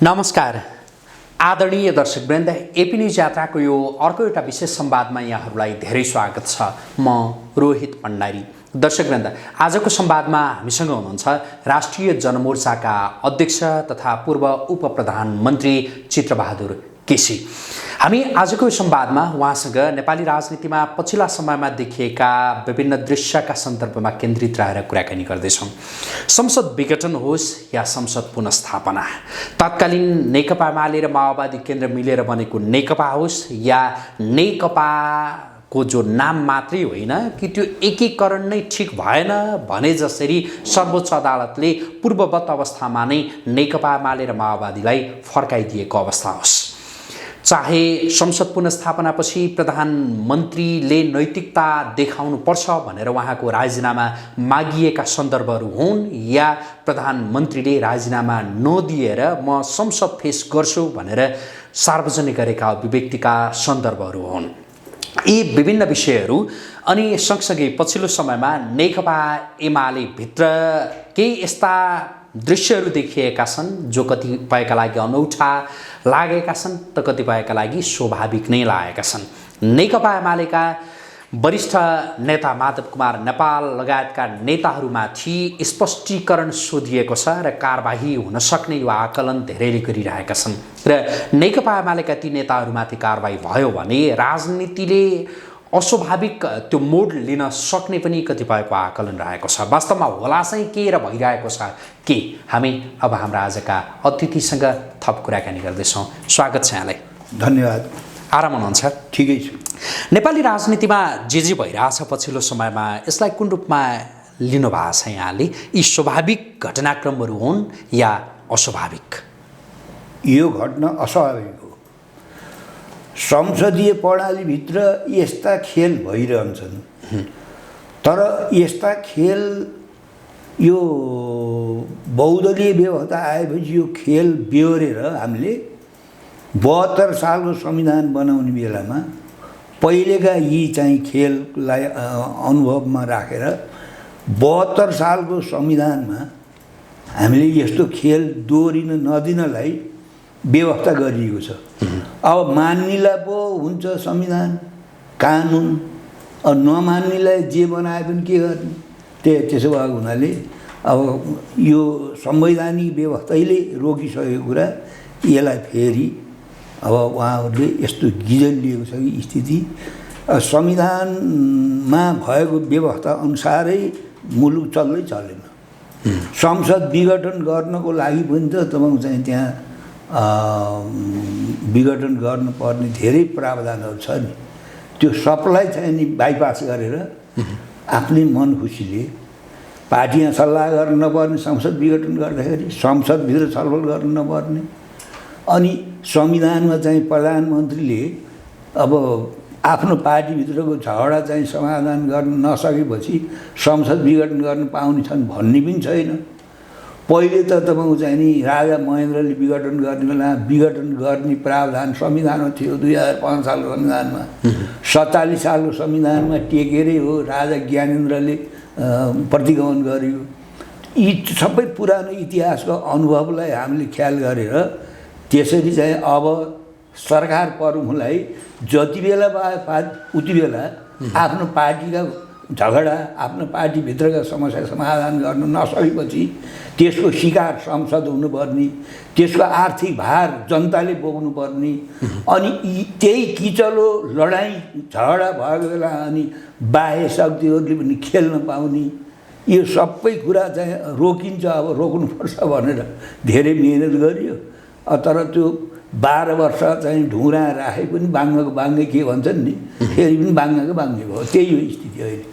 नमस्कार आदरणीय दर्शकवृन्द, AP news यात्राको यो अर्को एउटा विशेष संवादमा यहाँहरूलाई धेरै स्वागत छ। म रोहित भण्डारी। दर्शकवृन्द, आजको संवादमा हामीसँग हुनुहुन्छ राष्ट्रिय जनमोर्चाका अध्यक्ष तथा पूर्व उपप्रधानमन्त्री चित्रबहादुर केसी। हामी आजको संवादमा उहाँसँग नेपाली राजनीतिमा पछिल्ला समयमा देखिएका विभिन्न दृश्यका सन्दर्भमा केन्द्रित रहेर कुराकानी गर्दैछौँ। संसद विघटन होस् या संसद पुनर्स्थापना, तत्कालीन नेकपा एमाले र माओवादी केन्द्र मिलेर बनेको नेकपा होस् या नेकपाको जो नाम मात्रै होइन कि त्यो एकीकरण नै ठिक भएन भने जसरी सर्वोच्च अदालतले पूर्ववत अवस्थामा नै नेकपा एमाले र माओवादीलाई फर्काइदिएको अवस्था होस्, चाहे संसद पुनर्स्थापनापछि प्रधानमन्त्रीले नैतिकता देखाउनुपर्छ भनेर उहाँको राजीनामा मागिएका सन्दर्भहरू हुन् या प्रधानमन्त्रीले राजीनामा नदिएर म संसद फेस गर्छु भनेर सार्वजनिक गरेका अभिव्यक्तिका सन्दर्भहरू हुन्। यी विभिन्न विषयहरू अनि सँगसँगै पछिल्लो समयमा नेकपा एमाले भित्र केही यस्ता दृश्यहरू देखिएका छन् जो कतिपयका लागि अनौठा लागेका छन् त कतिपयका लागि स्वाभाविक नै लागेका छन्। नेकपा एमालेका वरिष्ठ नेता माधव कुमार नेपाल लगायतका नेताहरूमाथि स्पष्टीकरण सोधिएको छ र कारबाही हुन सक्ने यो आकलन धेरैले गरिरहेका छन् र नेकपा एमालेका ती नेताहरूमाथि कारबाही भयो भने राजनीतिले अस्वाभाविक त्यो मोड लिन सक्ने पनि कतिपयको आकलन रहेको छ। वास्तवमा होला चाहिँ के र भइरहेको छ के, हामी अब हाम्रा आजका अतिथिसँग थप कुराकानी गर्दैछौँ। स्वागत छ यहाँलाई। धन्यवाद। आराम हुनुहुन्छ? ठिकै छु। नेपाली राजनीतिमा जे भइरहेछ पछिल्लो समयमा यसलाई कुन रूपमा लिनुभएको छ यहाँले? यी स्वाभाविक घटनाक्रमहरू हुन् या अस्वाभाविक? यो घटना अस्वाभाविक हो। संसदीय प्रणालीभित्र यस्ता खेल भइरहन्छन्, तर यस्ता खेल यो बहुदलीय व्यवस्था आएपछि यो खेल बेहोरेर हामीले 72 सालको संविधान बनाउने बेलामा पहिलेका यी चाहिँ खेललाई अनुभवमा राखेर 72 सालको संविधानमा हामीले यस्तो खेल दोहोरिन नदिनलाई व्यवस्था गरिएको छ। अब मान्नेलाई पो हुन्छ संविधान कानुन, नमान्नेलाई जे बनाए पनि के गर्ने? त्यसो भएको हुनाले अब यो संवैधानिक व्यवस्थाले रोकिसकेको कुरा यसलाई फेरि अब उहाँहरूले यस्तो गिजल लिएको छ कि स्थिति संविधानमा भएको व्यवस्था अनुसारै मुलुक चल्दै चलेन। संसद विघटन गर्नको लागि पनि त तपाईँको चाहिँ त्यहाँ विघटन गर्नुपर्ने धेरै प्रावधानहरू छ नि, त्यो सबलाई चाहिँ नि बाइपास गरेर आफ्नै मन खुसीले पार्टीमा सल्लाह गर्न नपर्ने, संसद विघटन गर्दाखेरि संसदभित्र छलफल गर्न नपर्ने, अनि संविधानमा चाहिँ प्रधानमन्त्रीले अब आफ्नो पार्टीभित्रको झगडा चाहिँ समाधान गर्न नसकेपछि संसद विघटन गर्न पाउने छन् भन्ने पनि छैन। पहिले त तपाईँको चाहिँ नि राजा महेन्द्रले विघटन गर्ने बेला विघटन गर्ने प्रावधान संविधानमा थियो। 2005 सालको संविधानमा 47 सालको संविधानमा टेकेरै हो राजा ज्ञानेन्द्रले प्रतिगमन गर्यो। यी सबै पुरानो इतिहासको अनुभवलाई हामीले ख्याल गरेर त्यसरी चाहिँ अब सरकार प्रमुखलाई जति बेला उति बेला आफ्नो पार्टीका झगडा, आफ्नो पार्टीभित्रका समस्या समाधान गर्न नसकेपछि त्यसको शिकार संसद हुनुपर्ने, त्यसको आर्थिक भार जनताले बोक्नुपर्ने, अनि त्यही किचलो लडाइँ झगडा भएको बेला अनि बाह्य शक्तिहरूले पनि खेल्न पाउने, यो सबै कुरा चाहिँ रोकिन्छ। अब रोक्नुपर्छ भनेर धेरै मिहिनेत गरियो, तर त्यो 12 वर्ष चाहिँ ढुङ्ग्रा राखे पनि बाङ्गको बाङ्गे के भन्छन् नि, फेरि पनि बाङ्गको बाङ्गे भयो। त्यही हो स्थिति अहिले।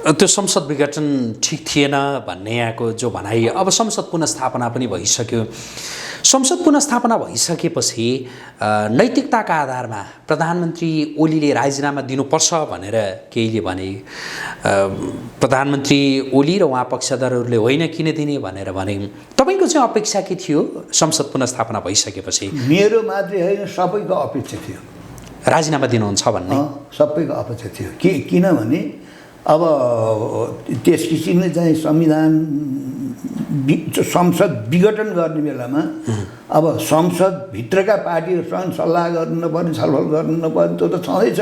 त्यो संसद विघटन ठिक थिएन भन्ने यहाँको जो भनाइ, अब संसद पुनर्स्थापना पनि भइसक्यो। संसद पुनर्स्थापना भइसकेपछि नैतिकताका आधारमा प्रधानमन्त्री ओलीले राजीनामा दिनुपर्छ भनेर केहीले भने, प्रधानमन्त्री ओली र उहाँ पक्षधरहरूले होइन किन दिने भनेर भने। तपाईँको चाहिँ अपेक्षा के थियो संसद पुनर्स्थापना भइसकेपछि? मेरो मात्रै होइन, सबैको अपेक्षा थियो राजीनामा दिनुहुन्छ भन्ने। सबैको अपेक्षा थियो किनभने अब त्यस किसिमले चाहिँ संविधान संसद विघटन गर्ने बेलामा अब संसदभित्रका पार्टीहरूसँग सल्लाह गर्नु नपर्ने, छलफल गर्नु नपर्ने, त्यो त छँदैछ।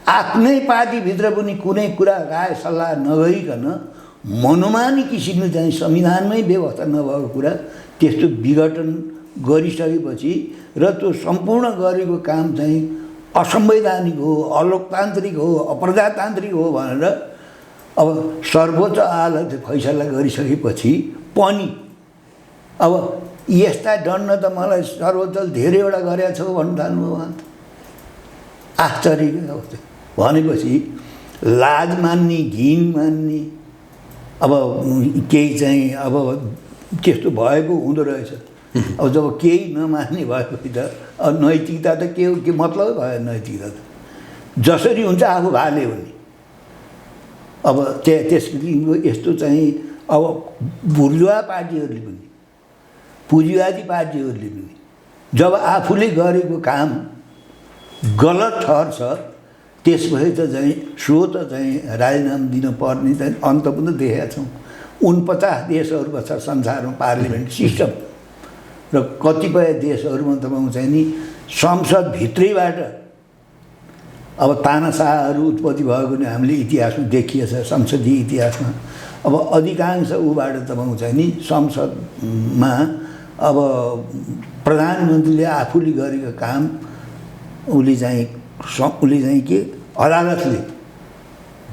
आफ्नै पार्टीभित्र पनि कुनै कुरा राय सल्लाह नगरिकन मनोमानी किसिमले चाहिँ संविधानमै व्यवस्था नभएको कुरा त्यस्तो विघटन गरिसकेपछि र त्यो सम्पूर्ण गरेको काम चाहिँ असंवैधानिक हो, अलोकतान्त्रिक हो, अप्रजातान्त्रिक हो भनेर अब सर्वोच्च अदालतले फैसला गरिसकेपछि पनि अब यस्ता दण्ड त मलाई सर्वोच्चले धेरैवटा गरेका छौ भन्नु थाल्नुभयो उहाँ। आश्चर्यकै अवस्था भनेपछि लाज मान्ने, घिन मान्ने, अब केही चाहिँ अब त्यस्तो भएको हुँदो रहेछ। अब जब केही नमान्ने भएपछि त नैतिकता त के हो, के मतलब भयो नैतिकता त? जसरी हुन्छ आफू भाले हो नि। अब त्यस किसिमको यस्तो चाहिँ अब बुर्जुवा पार्टीहरूले पनि, पुँजीवादी पार्टीहरूले पनि जब आफूले गरेको काम गलत ठहर्छ त्यसपछि त चाहिँ सो त चाहिँ राजीनामा दिनुपर्ने चाहिँ अन्त पनि देखेका छौँ। 49 देशहरूमा छ संसारमा पार्लिमेन्ट सिस्टम र कतिपय देशहरूमा तपाईँको चाहिँ नि संसदभित्रैबाट अब तानाशाहहरू उत्पत्ति भएको नि हामीले इतिहासमा देखिएछ, संसदीय इतिहासमा। अब अधिकांश ऊबाट तपाईँको चाहिँ नि संसदमा अब प्रधानमन्त्रीले आफूले गरेको काम उसले चाहिँ के अदालतले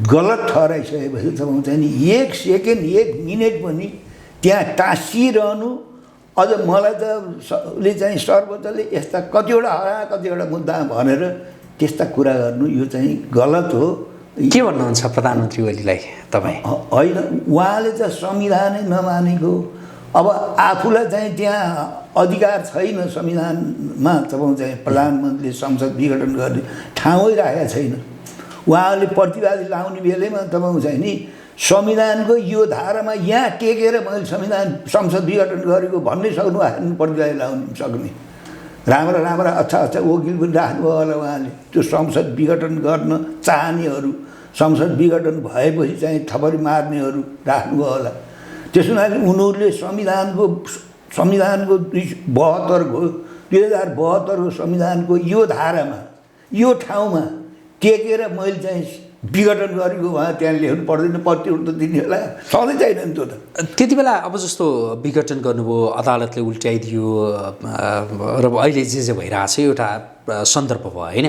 गलत ठहराइसकेपछि तपाईँको चाहिँ नि 1 सेकेन्ड 1 मिनट पनि त्यहाँ टाँसिरहनु। अझ मलाई त उसले चाहिँ सर्वोच्चले यस्ता कतिवटा मुद्दा भनेर त्यस्ता कुरा गर्नु यो चाहिँ गलत हो। के भन्नुहुन्छ प्रधानमन्त्री ओलीलाई तपाईँ? होइन, उहाँले त संविधानै नमानेको। अब आफूलाई चाहिँ त्यहाँ अधिकार छैन संविधानमा तपाईँको चाहिँ प्रधानमन्त्रीले संसद विघटन गर्ने ठाउँै राखेका छैन। उहाँले प्रतिवादी लाउने बेलैमा तपाईँको चाहिँ नि संविधानको यो धारामा यहाँ टेकेर मैले संसद विघटन गरेको भन्नै सक्नु भएको प्रतिवादी लाउनु सक्ने। राम्रा अच्छा वकिल पनि राख्नुभयो होला उहाँले। त्यो संसद विघटन गर्न चाहनेहरू, संसद विघटन भएपछि चाहिँ थपरी मार्नेहरू राख्नुभयो होला। त्यसो हुनाले उनीहरूले संविधानको 2072को संविधानको यो धारामा यो ठाउँमा टेकेर मैले चाहिँ विघटन गरेको उहाँ त्यहाँ लेख्नु पर्दैन, प्रतिउत्तर त दिने होला, सधैँ छैन त्यो त। त्यति बेला अब जस्तो विघटन गर्नुभयो, अदालतले उल्ट्याइदियो र अहिले जे भइरहेछ एउटा सन्दर्भ भयो होइन।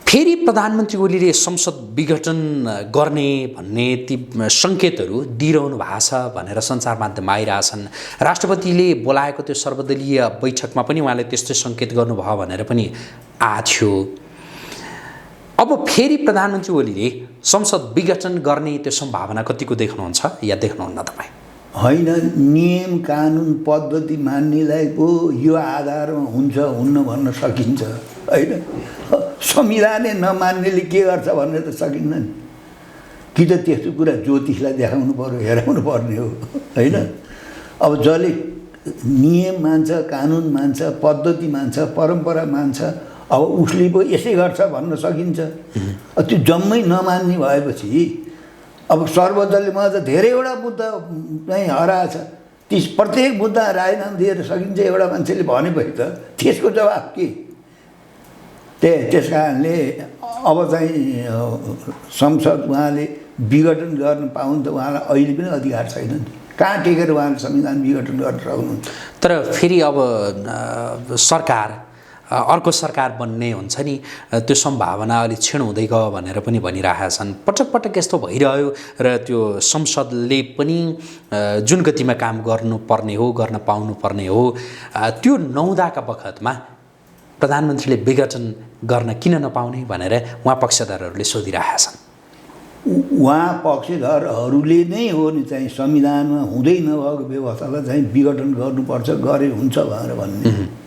फेरि प्रधानमन्त्री ओलीले संसद विघटन गर्ने भन्ने ती सङ्केतहरू दिइरहनु भएको छ भनेर सञ्चार माध्यममा आइरहेछन्। राष्ट्रपतिले बोलाएको त्यो सर्वदलीय बैठकमा पनि उहाँले त्यस्तै सङ्केत गर्नुभयो भनेर पनि आथ्यो। अब फेरि प्रधानमन्त्री ओलीले संसद विघटन गर्ने त्यो सम्भावना कतिको देख्नुहुन्छ या देख्नुहुन्न तपाईँ? होइन, नियम कानुन पद्धति मान्नेलाई पो यो आधारमा हुन्छ हुन्न भन्न सकिन्छ होइन। संविधानै नमान्नेले के गर्छ भन्ने त सकिन्न नि। कि त त्यस्तो कुरा ज्योतिषलाई देखाउनु पर्यो, हेराउनु पर्ने हो होइन। अब जसले नियम मान्छ, कानुन मान्छ, पद्धति मान्छ, परम्परा मान्छ, अब उसले पो यसै गर्छ भन्न सकिन्छ। त्यो जम्मै नमान्ने भएपछि अब सर्वोच्चले मलाई त धेरैवटा मुद्दा चाहिँ हराएछ। प्रत्येक मुद्दा राजीनामा दिएर सकिन्छ एउटा मान्छेले भनेपछि त त्यसको जवाफ के? त्यस कारणले अब चाहिँ संसद उहाँले विघटन गर्न पाउनु त उहाँलाई अहिले पनि अधिकार छैन नि। कहाँ टेकेर उहाँले संविधान विघटन गर्न सक्नुहुन्छ? तर फेरि अब सरकार अर्को सरकार बन्ने हुन्छ नि, त्यो सम्भावना अलिक क्षीण हुँदै गयो भनेर पनि भनिरहेका छन्। पटक पटक यस्तो भइरह्यो र त्यो संसदले पनि जुन गतिमा काम गर्नुपर्ने हो, गर्न पाउनुपर्ने हो, त्यो नहुँदाका बखतमा प्रधानमन्त्रीले विघटन गर्न किन नपाउने भनेर उहाँ पक्षधरहरूले सोधिरहेका छन्। उहाँ पक्षधरहरूले नै हो नि चाहिँ संविधानमा हुँदै नभएको व्यवस्थालाई चाहिँ विघटन गर्नुपर्छ, गरे हुन्छ भनेर भन्ने।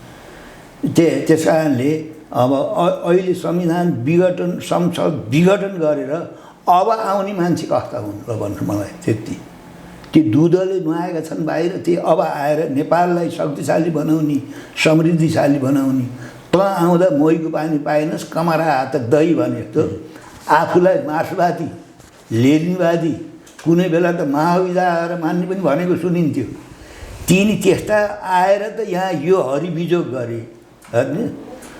त्यस कारणले अब अहिले संविधान विघटन, संसद विघटन गरेर अब आउने मान्छे कस्ता हुन् र भन्नु मलाई त्यति। ती दुधले नुहाएका छन् बाहिर, ती अब आएर नेपाललाई शक्तिशाली बनाउने, समृद्धिशाली बनाउने। त आउँदा मोहीको पानी पाएनस्, कमरा हात दही भने जस्तो आफूलाई मार्क्सवादी, लेनिनवादी, कुनै बेला त महाविजा आएर मान्ने पनि भनेको सुनिन्थ्यो। तिनी त्यस्ता आएर त यहाँ यो हरिबिजोग गरे होइन।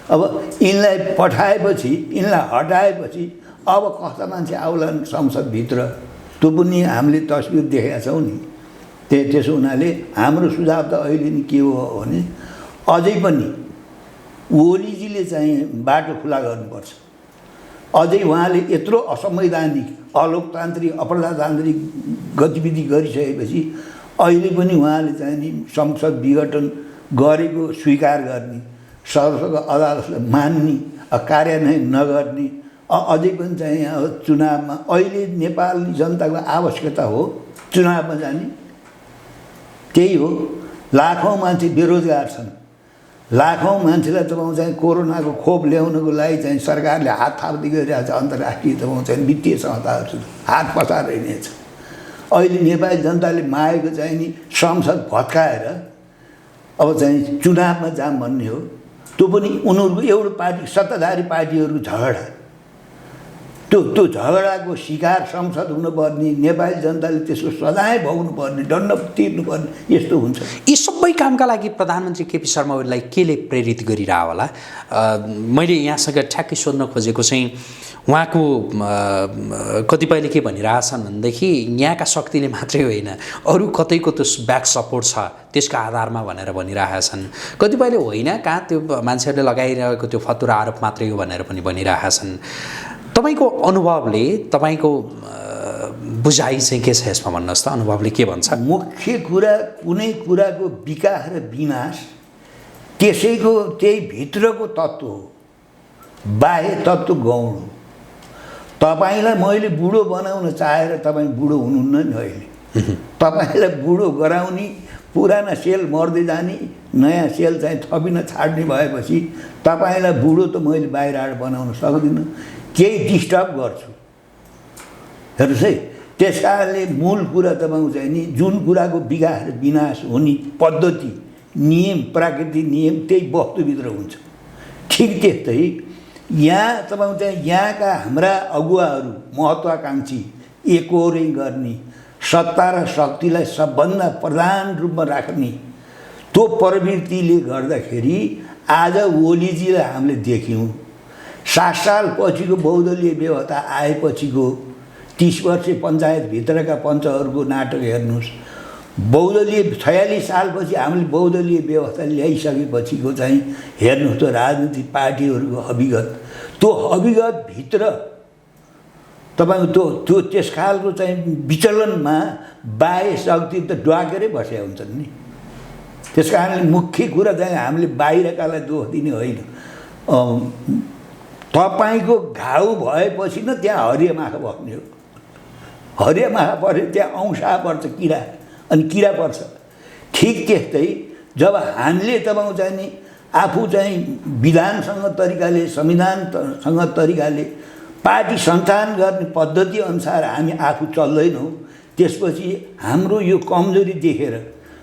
अब यिनलाई पठाएपछि, यिनलाई हटाएपछि अब कस्ता मान्छे आउलान् संसदभित्र, त्यो पनि हामीले तस्बिर देखेका छौँ नि। त्यसो हुनाले हाम्रो सुझाव त अहिले नि के हो भने अझै पनि ओलीजीले चाहिँ बाटो खुला गर्नुपर्छ। अझै उहाँले यत्रो असंवैधानिक, अलोकतान्त्रिक, अप्रजातान्त्रिक गतिविधि गरिसकेपछि अहिले पनि उहाँले चाहिँ नि संसद विघटन गरेको स्वीकार गर्ने, सर्वोच्च अदालतलाई मान्ने, कार्यान्वयन नगर्ने, अझै पनि चाहिँ चुनावमा अहिले नेपाली जनताको आवश्यकता हो चुनावमा जाने। त्यही हो। लाखौँ मान्छे बेरोजगार छन्। लाखौँ मान्छेलाई तपाईँ चाहिँ कोरोनाको खोप ल्याउनको लागि चाहिँ सरकारले हात थाप्दै गरिरहेको छ। अन्तर्राष्ट्रिय तपाईँ चाहिँ वित्तीय संस्थाहरू हात पसारिरहेछ। अहिले नेपाली जनताले मागेको चाहिँ नि संसद भत्काएर अब चाहिँ चुनावमा जाम भन्ने हो। त्यो पनि उनीहरूको एउटा पार्टी, सत्ताधारी पार्टीहरूको झगडा। त्यो झगडाको शिकार संसद हुनुपर्ने, नेपाली जनताले त्यसको सजाय भोग्नुपर्ने, दण्ड तिर्नुपर्ने, यस्तो हुन्छ। यी सबै कामका लागि प्रधानमन्त्री केपी शर्मा ओलीलाई केले प्रेरित गरिरह होला? मैले यहाँसँग ठ्याक्कै सोध्न खोजेको चाहिँ उहाँको कतिपयले के भनिरहेछन् भनेदेखि यहाँका शक्तिले मात्रै होइन, अरू कतैको त्यो ब्याक सपोर्ट छ त्यसको आधारमा भनेर भनिरहेका छन्। कतिपयले होइन, कहाँ त्यो मान्छेहरूले लगाइरहेको त्यो फतुरा आरोप मात्रै हो भनेर पनि भनिरहेका छन्। तपाईँको अनुभवले, तपाईँको बुझाइ चाहिँ के छ यसमा भन्नुहोस् त? अनुभवले के भन्छ? मुख्य कुरा कुनै कुराको विकास र विनाश त्यसैको त्यही भित्रको तत्त्व हो, बाह्य तत्त्व गौण हो। तपाईँलाई मैले बुढो बनाउन चाहेर तपाईँ बुढो हुनुहुन्न नि अहिले। तपाईँलाई बुढो गराउने, पुराना सेल मर्दै जाने, नयाँ सेल चाहिँ थपिन छाड्ने भएपछि तपाईँलाई बुढो त मैले बाहिरबाट बनाउन सक्दिनँ, केही डिस्टर्ब गर्छु। हेर्नुहोस् है, त्यस कारणले मूल कुरा तपाईँको चाहिँ नि जुन कुराको विकास र विनाश हुने पद्धति, नियम, प्राकृतिक नियम त्यही वस्तुभित्र हुन्छ। ठिक त्यस्तै यहाँ तपाईँको चाहिँ यहाँका हाम्रा अगुवाहरू महत्त्वाकाङ्क्षी एकोहोरै गर्ने, सत्ता र शक्तिलाई सबभन्दा प्रधान रूपमा राख्ने त्यो प्रवृत्तिले गर्दाखेरि आज ओलीजीलाई हामीले देख्यौँ। 7 साल पछिको बहुदलीय व्यवस्था आएपछिको 30 वर्षे पञ्चायतभित्रका पञ्चहरूको नाटक हेर्नुहोस्। बहुदलीय 46 सालपछि हामीले बहुदलीय व्यवस्था ल्याइसकेपछिको चाहिँ हेर्नुहोस् त राजनीतिक पार्टीहरूको अभिगत, त्यो अभिगतभित्र तपाईँको त्यो त्यस खालको चाहिँ विचलनमा बाह्य शक्ति त ड्वाकेरै बसेका हुन्छन् नि। त्यस कारणले मुख्य कुरा चाहिँ हामीले बाहिरकालाई दोष दिने होइन। तपाईँको घाउ भएपछि न त्यहाँ हरिया माखा बस्ने हो। हरिया माखा पऱ्यो त्यहाँ औँसा पर्छ, किरा, अनि किरा पर्छ। ठिक त्यस्तै जब हामीले तपाईँको चाहिँ नि आफू चाहिँ विधानसँग तरिकाले, संविधानसँग तरिकाले पार्टी सञ्चालन गर्ने पद्धति अनुसार हामी आफू चल्दैनौँ, त्यसपछि हाम्रो यो कमजोरी देखेर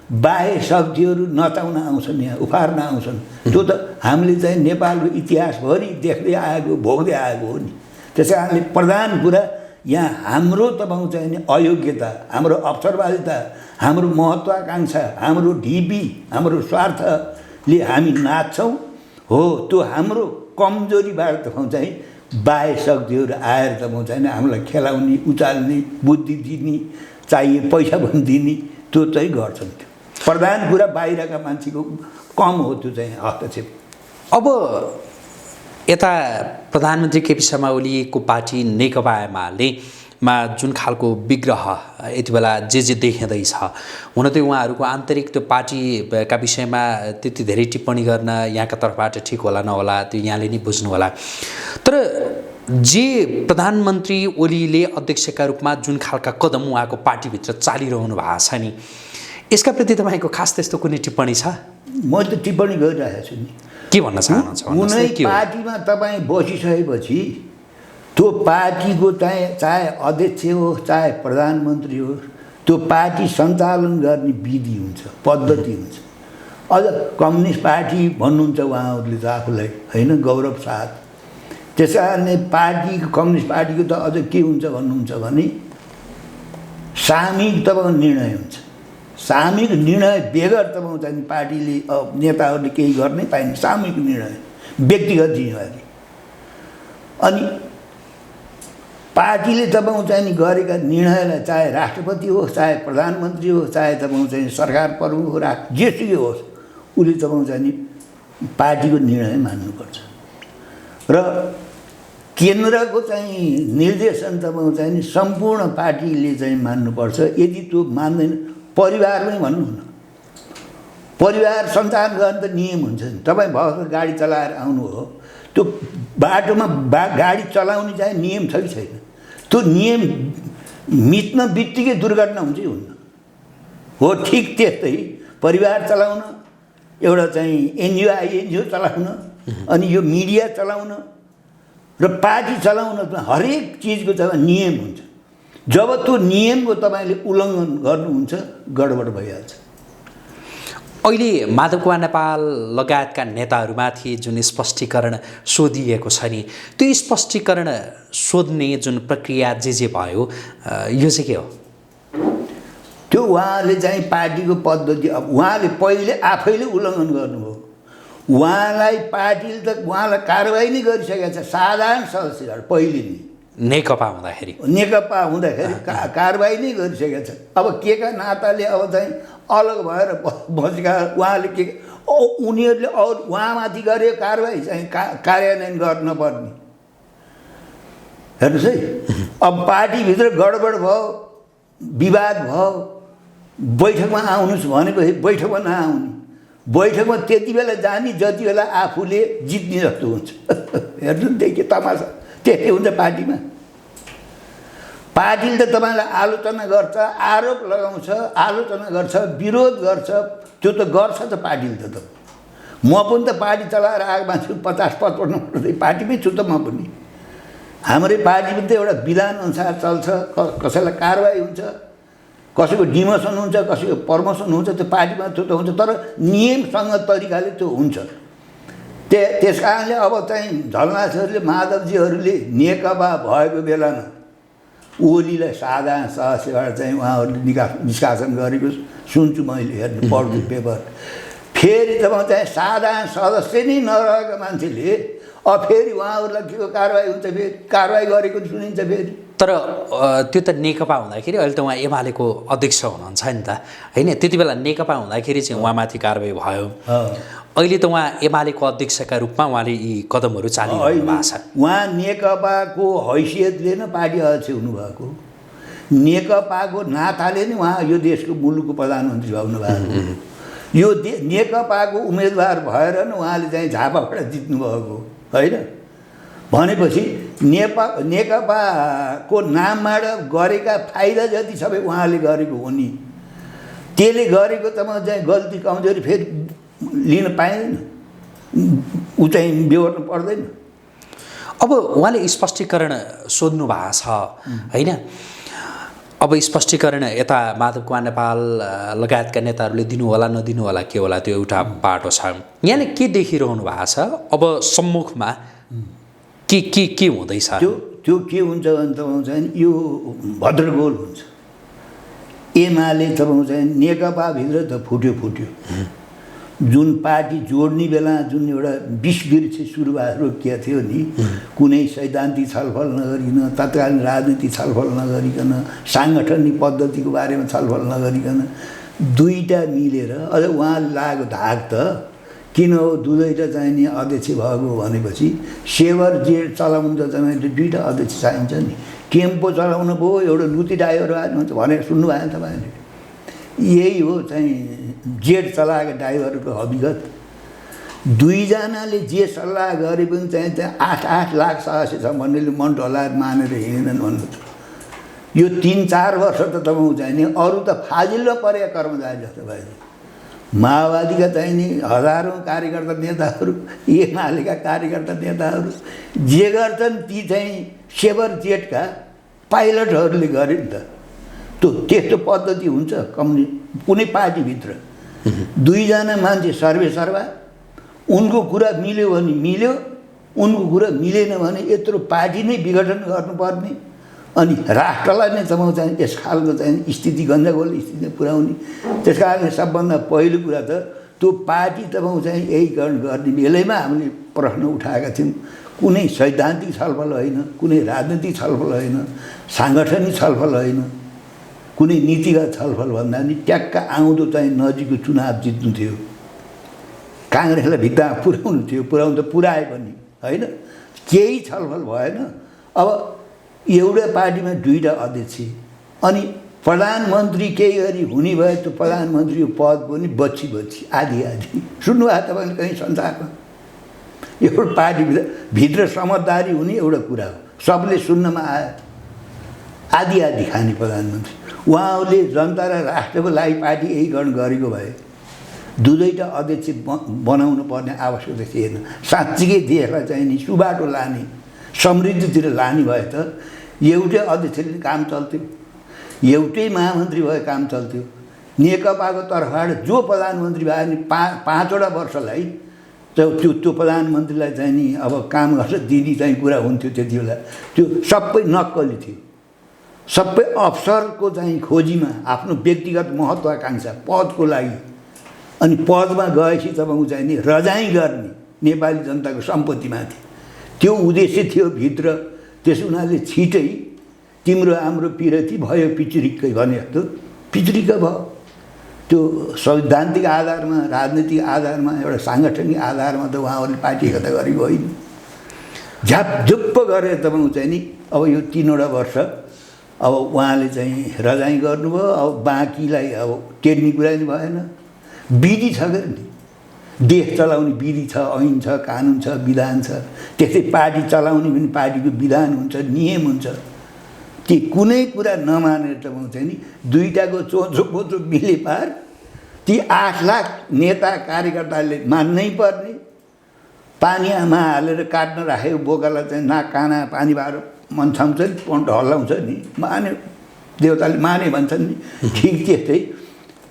बाह्य शक्तिहरू नचाउन आउँछन्, यहाँ उफार्न आउँछन्। त्यो त हामीले चाहिँ नेपालको इतिहासभरि देख्दै आएको, भोग्दै आएको हो नि। त्यस कारणले प्रधान कुरा यहाँ हाम्रो तपाईँको चाहिँ नि अयोग्यता, हाम्रो अवसरवादिता, हाम्रो महत्त्वाकाङ्क्षा, हाम्रो ढिपी, हाम्रो स्वार्थले हामी नाच्छौँ हो। त्यो हाम्रो कमजोरीबाट तपाईँ चाहिँ बाह्य शक्तिहरू आएर तपाईँ चाहिँ हामीलाई खेलाउने, उचाल्ने, बुद्धि दिने, चाहिए पैसा पनि दिने, त्यो चाहिँ गर्छन्। प्रधान कुरा बाहिरका मान्छेको कम हो त्यो चाहिँ हस्तक्षेप। अब यता प्रधानमन्त्री केपी शर्मा ओलीको पार्टी नेकपा एमालेमा जुन खालको विग्रह यति बेला जे देखिँदैछ, हुन त उहाँहरूको आन्तरिक त्यो पार्टीका विषयमा त्यति धेरै टिप्पणी गर्न यहाँका तर्फबाट ठिक होला नहोला त्यो यहाँले नै बुझ्नु होला। तर जे प्रधानमन्त्री ओलीले अध्यक्षका रूपमा जुन खालका कदम उहाँको पार्टीभित्र चालिरहनु भएको छ नि, यसका प्रति तपाईँको खास त्यस्तो कुनै टिप्पणी छ? म त टिप्पणी गरिरहेको छु नि। के भन्न चाहनुहुन्छ? कुनै पार्टीमा तपाईँ बसिसकेपछि त्यो पार्टीको चाहे अध्यक्ष होस्, चाहे प्रधानमन्त्री होस्, त्यो पार्टी सञ्चालन गर्ने विधि हुन्छ, पद्धति हुन्छ। अझ कम्युनिस्ट पार्टी भन्नुहुन्छ उहाँहरूले त आफूलाई, होइन, गौरव साथ। त्यस कारणले पार्टी, कम्युनिस्ट पार्टीको त अझ के हुन्छ भन्नुहुन्छ भने सामूहिक तपाईँको निर्णय हुन्छ। सामूहिक निर्णय बेगर तपाईँको चाहिँ पार्टीले नेताहरूले केही गर्नै पाइने। सामूहिक निर्णय, व्यक्तिगत जिम्मेवारी। अनि पार्टीले तपाईँको चाहिँ गरेका निर्णयलाई चाहे राष्ट्रपति होस्, चाहे प्रधानमन्त्री होस्, चाहे तपाईँको चाहिँ सरकार प्रमुख हो, जेसुकै होस्, उसले तपाईँको चाहिँ पार्टीको निर्णय मान्नुपर्छ। र केन्द्रको चाहिँ निर्देशन तपाईँको चाहिँ सम्पूर्ण पार्टीले चाहिँ मान्नुपर्छ। यदि त्यो मान्दैन, परिवारमै भन्नु न, परिवार सञ्चालन गर्ने त नियम हुन्छ नि। तपाईँ भर्खर गाडी चलाएर आउनु हो, त्यो बाटोमा गाडी चलाउने चाहिँ नियम छ कि छैन? त्यो नियम मिच्न बित्तिकै दुर्घटना हुन्छ कि हुन्न? हो, ठिक त्यस्तै परिवार चलाउन, एउटा चाहिँ एनजिओ आइएनजिओ चलाउन, अनि यो मिडिया चलाउन र पार्टी चलाउन हरेक चिजको चाहिँ नियम हुन्छ। जब त्यो नियमको तपाईँले उल्लङ्घन गर्नुहुन्छ, गडबड भइहाल्छ। अहिले माधव कुमार नेपाल लगायतका नेताहरूमाथि जुन स्पष्टीकरण सोधिएको छ नि, त्यो स्पष्टीकरण सोध्ने जुन प्रक्रिया जे भयो, यो चाहिँ के हो? त्यो उहाँले चाहिँ पार्टीको पद्धति, अब उहाँले पहिले आफैले उल्लङ्घन गर्नुभयो। उहाँलाई पार्टीले त उहाँलाई कारबाही नै गरिसकेको छ, साधारण सदस्यहरू पहिले नै नेकपा हुँदाखेरि कारबाही नै गरिसकेको छ। अब के का नाताले अब चाहिँ अलग भएर बसेका उहाँले के उनीहरूले उहाँमाथि गरे कारबाही चाहिँ कार्यान्वयन गर्न पर्ने। हेर्नुहोस् है, अब पार्टीभित्र गडबड भयो, विवाद भयो, बैठकमा आउनुहोस् भनेपछि बैठकमा नआउने, बैठकमा त्यति बेला जाने जति बेला आफूले जित्ने जस्तो हुन्छ। हेर्नु नि, के तमासा त्यस्तै हुन्छ पार्टीमा। पार्टीले त तपाईँलाई आलोचना गर्छ, आरोप लगाउँछ, आलोचना गर्छ, विरोध गर्छ, त्यो त गर्छ त पार्टीले त। म पनि त पार्टी चलाएर आएको मान्छे 50-55 पार्टीमै छु त म पनि। हाम्रै पार्टी पनि त एउटा विधानअनुसार चल्छ। कसैलाई कारबाही हुन्छ, कसैको डिमोसन हुन्छ, कसैको प्रमोसन हुन्छ, त्यो पार्टीमा त्यो त हुन्छ, तर नियमसँग तरिकाले त्यो हुन्छ। त्यस कारणले अब चाहिँ झलनाथहरूले, माधवजीहरूले नेकपा भएको बेलामा ओलीलाई साधारण सदस्यबाट चाहिँ उहाँहरूले निष्कासन गरेको सुन्छु मैले, हेर्नु पढ्छु पेपर। फेरि तपाईँ चाहिँ साधारण सदस्य नै नरहेको मान्छेले अब फेरि उहाँहरूलाई के को कारबाही हुन्छ, फेरि कारबाही गरेको सुनिन्छ फेरि। तर त्यो त नेकपा हुँदाखेरि, अहिले त उहाँ एमालेको अध्यक्ष हुनुहुन्छ नि त, होइन? त्यति बेला नेकपा हुँदाखेरि चाहिँ उहाँमाथि कारबाही भयो। अहिले त उहाँ एमालेको अध्यक्षका रूपमा उहाँले यी कदमहरू चालिरहनु भएको छ। उहाँ नेकपाको हैसियतले नै पार्टी अध्यक्ष हुनुभएको, नेकपाको नाताले नै उहाँ यो देशको मुलुकको प्रधानमन्त्री हुनुभएको, यो नेकपाको उम्मेदवार भएर नै उहाँले चाहिँ झापाबाट जित्नुभएको, होइन? भनेपछि नेकपाको नामबाट गरेका फाइदा जति सबै उहाँले गरेको हो नि, त्यसले गरेको त म चाहिँ गल्ती कमजोरी फेरि लिन पाइँदैन, ऊ चाहिँ बेहोर्नु पर्दैन। अब उहाँले स्पष्टीकरण सोध्नु भएको छ, होइन? अब स्पष्टीकरण यता माधव कुमार नेपाल लगायतका नेताहरूले दिनु होला नदिनु होला के होला, त्यो एउटा बाटो छ। यहाँले के देखिरहनु भएको छ अब सम्मुखमा? के हुँदैछ? त्यो के हुन्छ भने तपाईँको चाहिँ यो भद्रगोल हुन्छ। एमाले तपाईँको चाहिँ नेकपाभित्र त फुट्यो। जुन पार्टी जोड्ने बेला जुन एउटा विषवृक्ष सुरुवात रोकिएको थियो नि, कुनै सैद्धान्तिक छलफल नगरिकन, तत्कालीन राजनीतिक छलफल नगरिकन, साङ्गठनिक पद्धतिको बारेमा छलफल नगरिकन दुईटा मिलेर अझ उहाँले लागेको धाक त किन हो, दुवैटा चाहिने अध्यक्ष भएको भनेपछि सेवर जेड चलाउनु त चाहिँ दुईवटा अध्यक्ष चाहिन्छ नि। टेम्पो चलाउनु भयो, एउटा लुती ड्राइभर आउनुहुन्छ भनेर सुन्नुभयो तपाईँले? यही हो चाहिँ जेड चलाएको ड्राइभरको हकीकत। दुईजनाले जे सल्लाह गरे पनि चाहिँ त्यहाँ 8 लाख सदस्य छ भन्नेले मन ढलाएर मानेर हिँडेनन् भन्नु। यो 3-4 वर्ष त तपाईँको चाहिने अरू त फाजिलमा परेका कर्मचारी जस्तो भयो। माओवादीका चाहिने हजारौँ कार्यकर्ता नेताहरू, एमालेका कार्यकर्ता नेताहरू जे गर्छन् ती चाहिँ सेवर जेटका पाइलटहरूले गरे नि त। त्यस्तो पद्धति हुन्छ कुनै पार्टीभित्र। दुईजना मान्छे सर्वेसर्वा, उनको कुरा मिल्यो भने मिल्यो, उनको कुरा मिलेन भने यत्रो पार्टी नै विघटन गर्नुपर्ने, अनि राष्ट्रलाई नै तपाईँ चाहिँ यस खालको चाहिँ स्थिति गन्डगोल स्थितिमा पुर्याउने। त्यस कारणले सबभन्दा पहिलो कुरा त त्यो पार्टी तपाईँ चाहिँ एकीकरण गर्ने बेलैमा हामीले प्रश्न उठाएका थियौँ। कुनै सैद्धान्तिक छलफल होइन, कुनै राजनीतिक छलफल होइन, साङ्गठनिक छलफल होइन, कुनै नीतिगत छलफल भन्दा नि ट्याक्क आउँदो चाहिँ नजिकको चुनाव जित्नु थियो, काङ्ग्रेसलाई भित्तामा पुर्याउनु थियो। पुर्याउनु त पुर्याए पनि होइन, केही छलफल भएन। अब एउटा पार्टीमा दुईवटा अध्यक्ष अनि प्रधानमन्त्री केही गरी हुने भए त्यो प्रधानमन्त्रीको पद पनि बच्ची आधी सुन्नुभयो तपाईँले कहीँ संसारमा? एउटा पार्टीभित्र समझदारी हुने एउटा कुरा हो, सबले सुन्नमा आयो। आधी खाने प्रधानमन्त्री उहाँहरूले जनता र राष्ट्रको लागि पार्टी एकीकरण गरेको भए दुवैटा अध्यक्ष बनाउनु पर्ने आवश्यकता थिएन। साँच्चीकै देशलाई चाहिँ नि सुबाटो लाने, समृद्धितिर लाने भए त एउटै अध्यक्षले काम चल्थ्यो, एउटै महामन्त्री भए काम चल्थ्यो। नेकपाको तर्फबाट जो प्रधानमन्त्री भयो नि पाँचवटा वर्षलाई त्यो प्रधानमन्त्रीलाई चाहिँ नि अब काम गर्छ दिदी चाहिँ कुरा हुन्थ्यो। त्यति बेला त्यो सबै नक्कली थियो, सबै अफसरको चाहिँ खोजीमा आफ्नो व्यक्तिगत महत्त्वाकाङ्क्षा पदको लागि। अनि पदमा गएपछि तपाईँको चाहिँ नि रजाइ गर्ने नेपाली जनताको सम्पत्तिमाथि त्यो उद्देश्य थियो भित्र। त्यस हुनाले छिटै तिम्रो हाम्रो पिरती भयो पिचुरिक्कै भने जस्तो पिचुरिक्क भयो। त्यो सैद्धान्तिक आधारमा, राजनीतिक आधारमा, एउटा साङ्गठनिक आधारमा त उहाँहरूले पार्टी एकता गरेको होइन। झ्यापझुप्प गरेर तपाईँको चाहिँ नि अब यो 3वटा वर्ष अब उहाँले चाहिँ रजाइ गर्नुभयो। अब बाँकीलाई अब टेर्ने कुरा नि भएन। विधि छ के नि, देश चलाउने विधि छ, ऐन छ, कानुन छ, विधान छ। त्यस्तै पार्टी चलाउने पनि पार्टीको विधान हुन्छ, नियम हुन्छ। ती कुनै कुरा नमानेर तपाईँ चाहिँ नि दुईटाको चोचो मिले पार ती 8 लाख नेता कार्यकर्ताले मान्नै पर्ने। पानीमा हालेर काट्न राखेको बोकालाई चाहिँ नाक काना पानी बाएर मन्छाउँछ नि, पन्ट हल्लाउँछ नि, माने देवताले माने भन्छन् नि। ठिक त्यस्तै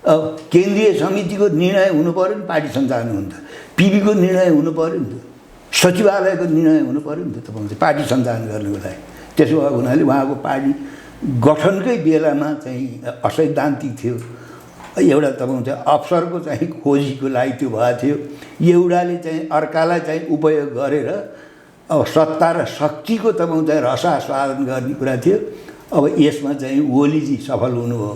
अब केन्द्रीय समितिको निर्णय हुनु पऱ्यो नि, पार्टी सञ्चालन हुन्छ। पिबीको निर्णय हुनु पऱ्यो नि, सचिवालयको निर्णय हुनु पऱ्यो नि त तपाईँ चाहिँ पार्टी सञ्चालन गर्नुको लागि। त्यसो भएको हुनाले उहाँको पार्टी गठनकै बेलामा चाहिँ असैद्धान्तिक थियो। एउटा तपाईँ चाहिँ अफसरको चाहिँ खोजीको लागि त्यो भएको थियो। एउटाले चाहिँ अर्कालाई चाहिँ उपयोग गरेर अब सत्ता र शक्तिको तपाईँ चाहिँ रसास्वादन गर्ने कुरा थियो। अब यसमा चाहिँ ओलीजी सफल हुनुभयो,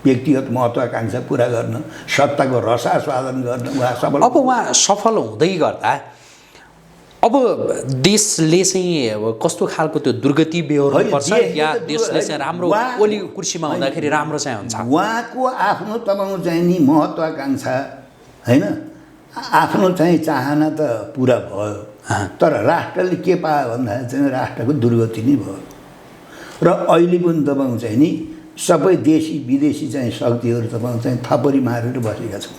व्यक्तिगत महत्त्वाकाङ्क्षा पुरा गर्न, सत्ताको रसास्वादन गर्न उहाँ सफल। अब उहाँ सफल हुँदै गर्दा अब देशले चाहिँ अब कस्तो खालको त्यो दुर्गति बेहोर्नु पर्छ या देशले चाहिँ राम्रो ओली कुर्सीमा हुँदाखेरि राम्रो चाहिँ हुन्छ? उहाँको आफ्नो तपाईँको चाहिँ नि महत्त्वाकाङ्क्षा होइन, आफ्नो चाहिँ चाहना त पुरा भयो, तर राष्ट्रले के पायो भन्दाखेरि चाहिँ राष्ट्रको दुर्गति नै भयो। र अहिले पनि तपाईँको चाहिँ नि सबै देशी विदेशी चाहिँ शक्तिहरू तपाईँको चाहिँ थपरी मारेर बसेका छन्।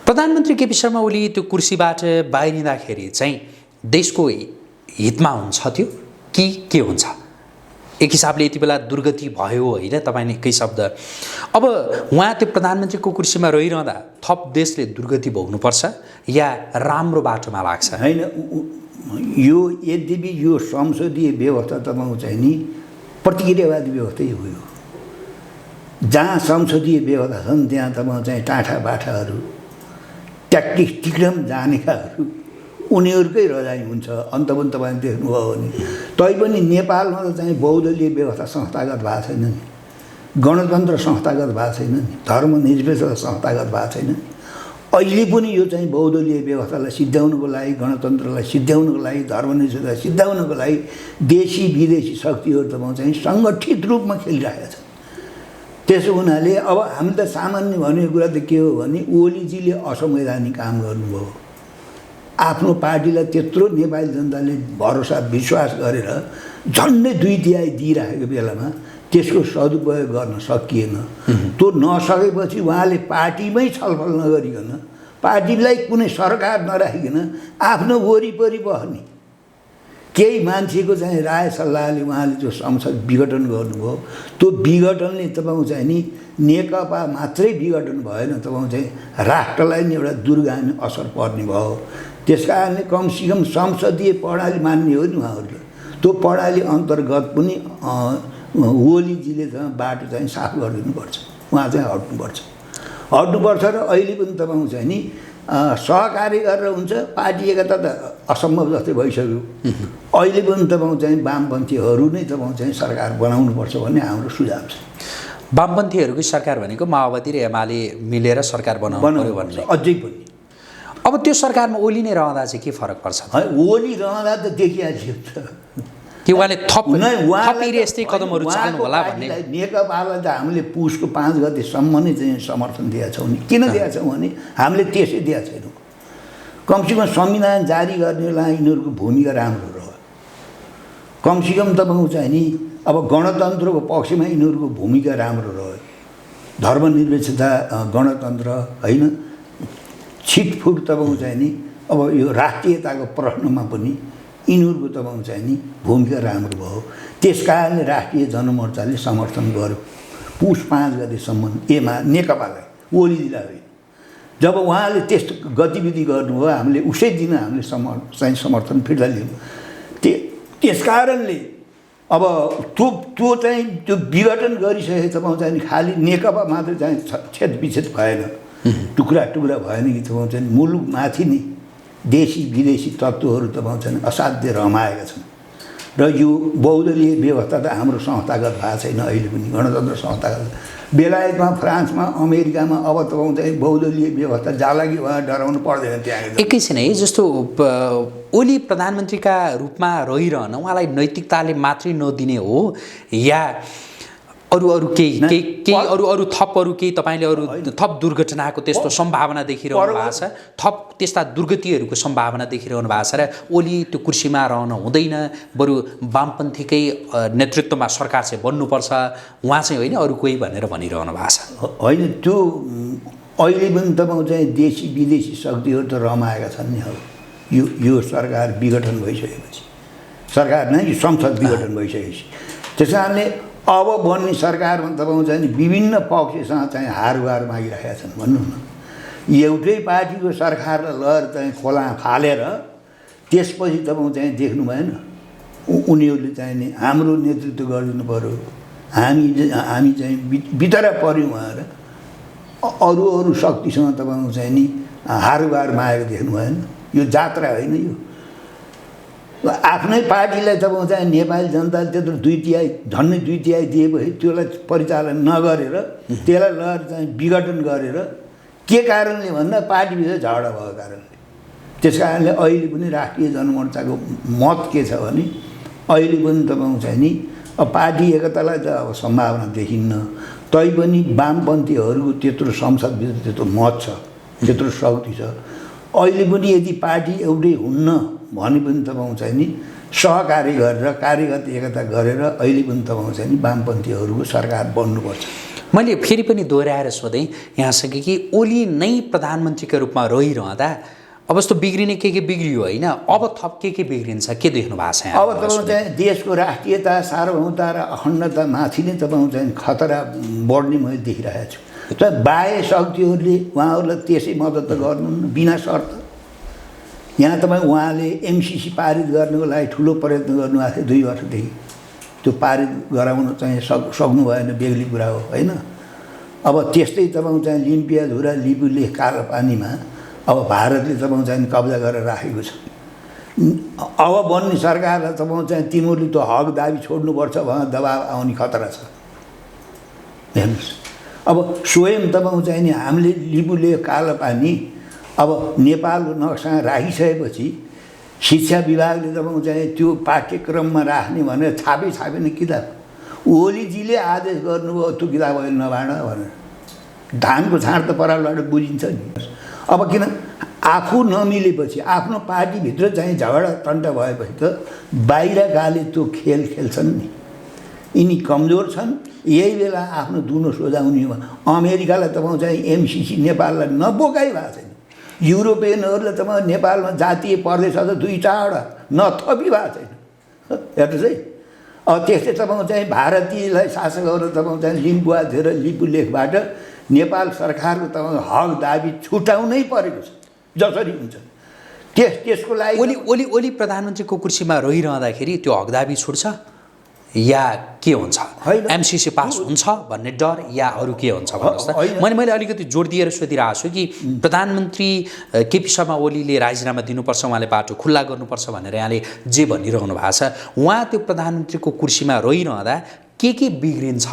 प्रधानमन्त्री केपी शर्मा ओली त्यो कुर्सीबाट बाहिरिँदाखेरि चाहिँ देशको हितमा हुन्छ त्यो कि के हुन्छ? एक हिसाबले यति बेला दुर्गति भयो होइन, तपाईँले एकै शब्द। अब उहाँ त्यो प्रधानमन्त्रीको कुर्सीमा रहिरहँदा थप देशले दुर्गति भोग्नुपर्छ या राम्रो बाटोमा लाग्छ? होइन, यो यद्यपि यो संसदीय व्यवस्था तपाईँको चाहिँ नि प्रतिक्रियावादी व्यवस्थै हो। यो जहाँ संसदीय व्यवस्था छन् त्यहाँ तपाईँको चाहिँ टाठा बाठाहरू ट्याक्टिक्स टिक्रम जानेकाहरू उनीहरूकै रजाइ हुन्छ। अन्त पनि तपाईँले देख्नुभयो भने तैपनि नेपालमा त चाहिँ बहुदलीय व्यवस्था संस्थागत भएको छैन नि, गणतन्त्र संस्थागत भएको छैन नि, धर्मनिरपेक्षता संस्थागत भएको छैन। अहिले पनि यो चाहिँ बहुदलीय व्यवस्थालाई सिद्ध्याउनुको लागि, गणतन्त्रलाई सिद्ध्याउनुको लागि, धर्मनिरपेक्षता सिद्ध्याउनुको लागि देशी विदेशी शक्तिहरू तपाईँ चाहिँ सङ्गठित रूपमा खेलिरहेका छन्। त्यसो हुनाले अब हामी त सामान्य भनेको कुरा त के हो भने ओलीजीले असंवैधानिक काम गर्नुभयो। आफ्नो पार्टीलाई त्यत्रो नेपाली जनताले भरोसा विश्वास गरेर झन्डै 2/3 दिइराखेको बेलामा त्यसको सदुपयोग गर्न सकिएन। त्यो नसकेपछि उहाँले पार्टीमै छलफल नगरिकन, पार्टीलाई कुनै सरकार नराखिकन आफ्नो वरिपरि बस्ने केही मान्छेको चाहिँ राय सल्लाहले उहाँले जो संसद विघटन गर्नुभयो। त्यो विघटनले तपाईँको चाहिँ नि नेकपा मात्रै विघटन भएन, तपाईँको चाहिँ राष्ट्रलाई नि एउटा दुर्गामी असर पर्ने भयो। त्यस कारणले कमसेकम संसदीय प्रणाली मान्ने हो नि उहाँहरूले। त्यो प्रणाली अन्तर्गत पनि ओलीजीले चाहिँ बाटो चाहिँ साफ गरिदिनुपर्छ, उहाँ चाहिँ हट्नुपर्छ र अहिले पनि तपाईँको चाहिँ नि सहकारी गरेर हुन्छ। पार्टी एकता त असम्भव जस्तै भइसक्यो। अहिले पनि तपाईँको चाहिँ वामपन्थीहरू नै तपाईँको चाहिँ सरकार बनाउनुपर्छ भन्ने हाम्रो सुझाव छ। वामपन्थीहरूको सरकार भनेको माओवादी र एमाले मिलेर सरकार बनाउनु पर्यो भन्ने। अझै पनि अब त्यो सरकारमा ओली नै रहँदा चाहिँ के फरक पर्छ? ओली रहँदा त देखिहाल्यो त कि उहाँले थप यस्तै कदमहरू चाल्नु होला भन्ने। नेकपालाई त हामीले पुसको 5 गतेसम्म नै चाहिँ समर्थन दिएका छौँ नि। किन दिएका छौँ भने हामीले त्यसै दिएका छैनौँ। कमसेकम संविधान जारी गर्नेलाई यिनीहरूको भूमिका राम्रो रह्यो। कमसेकम तपाईँको चाहिँ नि अब गणतन्त्रको पक्षमा यिनीहरूको भूमिका राम्रो रह्यो। धर्मनिरपेक्षता, गणतन्त्र होइन, छिटफुट तपाईँको चाहिँ नि अब यो राष्ट्रियताको प्रश्नमा पनि यिनीहरूको तपाईँको चाहिँ नि भूमिका राम्रो भयो। त्यस कारणले राष्ट्रिय जनमोर्चाले समर्थन गर्यो पुस 5 गतेसम्म नेकपालाई, ओलीजीलाई होइन। जब उहाँले त्यस्तो गतिविधि गर्नुभयो हामीले उसै दिन हामीले चाहिँ समर्थन फिर्ता लियौँ। त्यस कारणले अब त्यो चाहिँ त्यो विघटन गरिसके तपाईँको चाहिँ खालि नेकपा मात्र चाहिँ छेदविच्छेद भएन, टुक्रा टुक्रा भएन कि तपाईँको चाहिँ मुलुकमाथि नै देशी विदेशी तत्त्वहरू तपाईँको चाहिँ असाध्य रमाएका छन्। र यो बहुदलीय व्यवस्था त हाम्रो संस्थागत भएको छैन अहिले पनि, गणतन्त्र संस्थागत। बेलायतमा, फ्रान्समा, अमेरिकामा अब तपाईँको चाहिँ बहुदलीय व्यवस्था जाला कि उहाँ डराउनु पर्दैन त्यहाँ। एकैछिन है, जस्तो ओली प्रधानमन्त्रीका रूपमा रहिरहन उहाँलाई नैतिकताले मात्रै नदिने हो या अरू केही थप तपाईँले अरू थप दुर्घटनाको त्यस्तो सम्भावना देखिरहनु भएको छ, थप त्यस्ता दुर्गतिहरूको सम्भावना देखिरहनु भएको छ र ओली त्यो कुर्सीमा रहन हुँदैन, बरु वामपन्थीकै नेतृत्वमा सरकार चाहिँ बन्नुपर्छ, उहाँ चाहिँ होइन अरू कोही भनेर भनिरहनु भएको छ? होइन, त्यो अहिले पनि तपाईँको चाहिँ देशी विदेशी शक्तिहरू त रमाएका छन् नि। अब यो सरकार विघटन भइसकेपछि, सरकार नै संसद विघटन भइसकेपछि, त्यस कारणले अब बन्ने सरकारमा तपाईँको चाहिँ विभिन्न पक्षसँग चाहिँ हारगुहार मागिरहेका छन्। भन्नु न, एउटै पार्टीको सरकारलाई लहर चाहिँ खोला फालेर त्यसपछि तपाईँको चाहिँ देख्नु भएन, उनीहरूले चाहिँ नि हाम्रो नेतृत्व गरिदिनु पऱ्यो, हामी चाहिँ भित्र पऱ्यौँ भनेर अरू शक्तिसँग तपाईँको चाहिँ नि हारगुहार मागेको देख्नु भएन। यो जात्रा होइन, यो आफ्नै पार्टीलाई तपाईँको चाहिँ नेपाली जनताले त्यत्रो 2/3 झन्डै 2/3 दिएपछि त्यसलाई परिचालन नगरेर त्यसलाई लहर चाहिँ विघटन गरेर के कारणले भन्दा पार्टीभित्र झगडा भएको कारणले। त्यस कारणले अहिले पनि राष्ट्रिय जनमोर्चाको मत के छ भने अहिले पनि तपाईँको चाहिँ नि अब पार्टी एकतालाई त अब सम्भावना देखिन्न, तैपनि वामपन्थीहरूको त्यत्रो संसदभित्र त्यत्रो मत छ, त्यत्रो शक्ति छ। अहिले पनि यदि पार्टी एउटै हुन्न भने पनि तपाईँको चाहिँ नि सहकार्य गरेर कार्यगत एकता गरेर अहिले पनि तपाईँको चाहिँ नि वामपन्थीहरूको सरकार बन्नुपर्छ। मैले फेरि पनि दोहोऱ्याएर सोधेँ यहाँसँग कि ओली नै प्रधानमन्त्रीका रूपमा रहिरहँदा अब यस्तो बिग्रिने के बिग्रियो होइन, अब थप के बिग्रिन्छ, के देख्नु भएको छ? अब तपाईँको चाहिँ देशको राष्ट्रियता, सार्वभौमता र अखण्डता माथि नै तपाईँको चाहिँ खतरा बढ्ने मैले देखिरहेको छु। त बाह्य शक्तिहरूले उहाँहरूलाई त्यसै मद्दत गर्नु बिना शर्त। यहाँ तपाईँ उहाँले एमसिसी पारित गर्नुको लागि ठुलो प्रयत्न गर्नुभएको थियो 2 वर्षदेखि, त्यो पारित गराउन चाहिँ सक्नु भएन, बेग्ली कुरा हो होइन। अब त्यस्तै तपाईँको चाहिँ लिम्पियाधुरा लिपुलेख कालापानीमा अब भारतले तपाईँको चाहिँ कब्जा गरेर राखेको छ। अब बन्ने सरकारलाई तपाईँको चाहिँ तिमीहरूले त्यो हक दाबी छोड्नुपर्छ भनेर दबाब आउने खतरा छ। हेर्नुहोस्, अब स्वयं तपाईँको चाहिँ नि हामीले लिपुलेख कालापानी अब नेपालको नक्सामा राखिसकेपछि शिक्षा विभागले तपाईँको चाहिँ त्यो पाठ्यक्रममा राख्ने भनेर छापेन किताब। ओलीजीले आदेश गर्नुभयो त्यो किताब अहिले नबाँड भनेर। धानको छाँड त परालबाट बुझिन्छ नि। अब किन आफू नमिलेपछि, आफ्नो पार्टीभित्र चाहिँ झगडा तन्टा भएपछि त बाहिरकाले त्यो खेल खेल्छन् नि। यिनी कमजोर छन्, यही बेला आफ्नो दुनो सोझाउने हो। अमेरिकालाई तपाईँको चाहिँ एमसिसी नेपाललाई नबोकाइ भएको छैन, युरोपियनहरूले तपाईँ नेपालमा जातीय प्रदेशहरू 2-4वटा नथपी भएको छैन। हेर्नुहोस् है, अब त्यस्तै तपाईँको चाहिँ भारतीयलाई शासकहरू तपाईँको चाहिँ लिम्बुवाझ र लिपुलेखबाट नेपाल सरकारको तपाईँको हक दाबी छुटाउनै परेको छ जसरी हुन्छ। त्यसको लागि ओली प्रधानमन्त्रीको कुर्सीमा रहिरहँदाखेरि त्यो हक दाबी छुट्छ या के हुन्छ होइन। एमसिसी पास हुन्छ भन्ने डर या अरू के हुन्छ भन्नुहोस् त होइन। मैले अलिकति जोड दिएर सोधिरहेको छु कि प्रधानमन्त्री केपी शर्मा ओलीले राजीनामा दिनुपर्छ उहाँले बाटो खुल्ला गर्नुपर्छ भनेर यहाँले जे भनिरहनु भएको छ उहाँ त्यो प्रधानमन्त्रीको कुर्सीमा रहिरहँदा के बिग्रिन्छ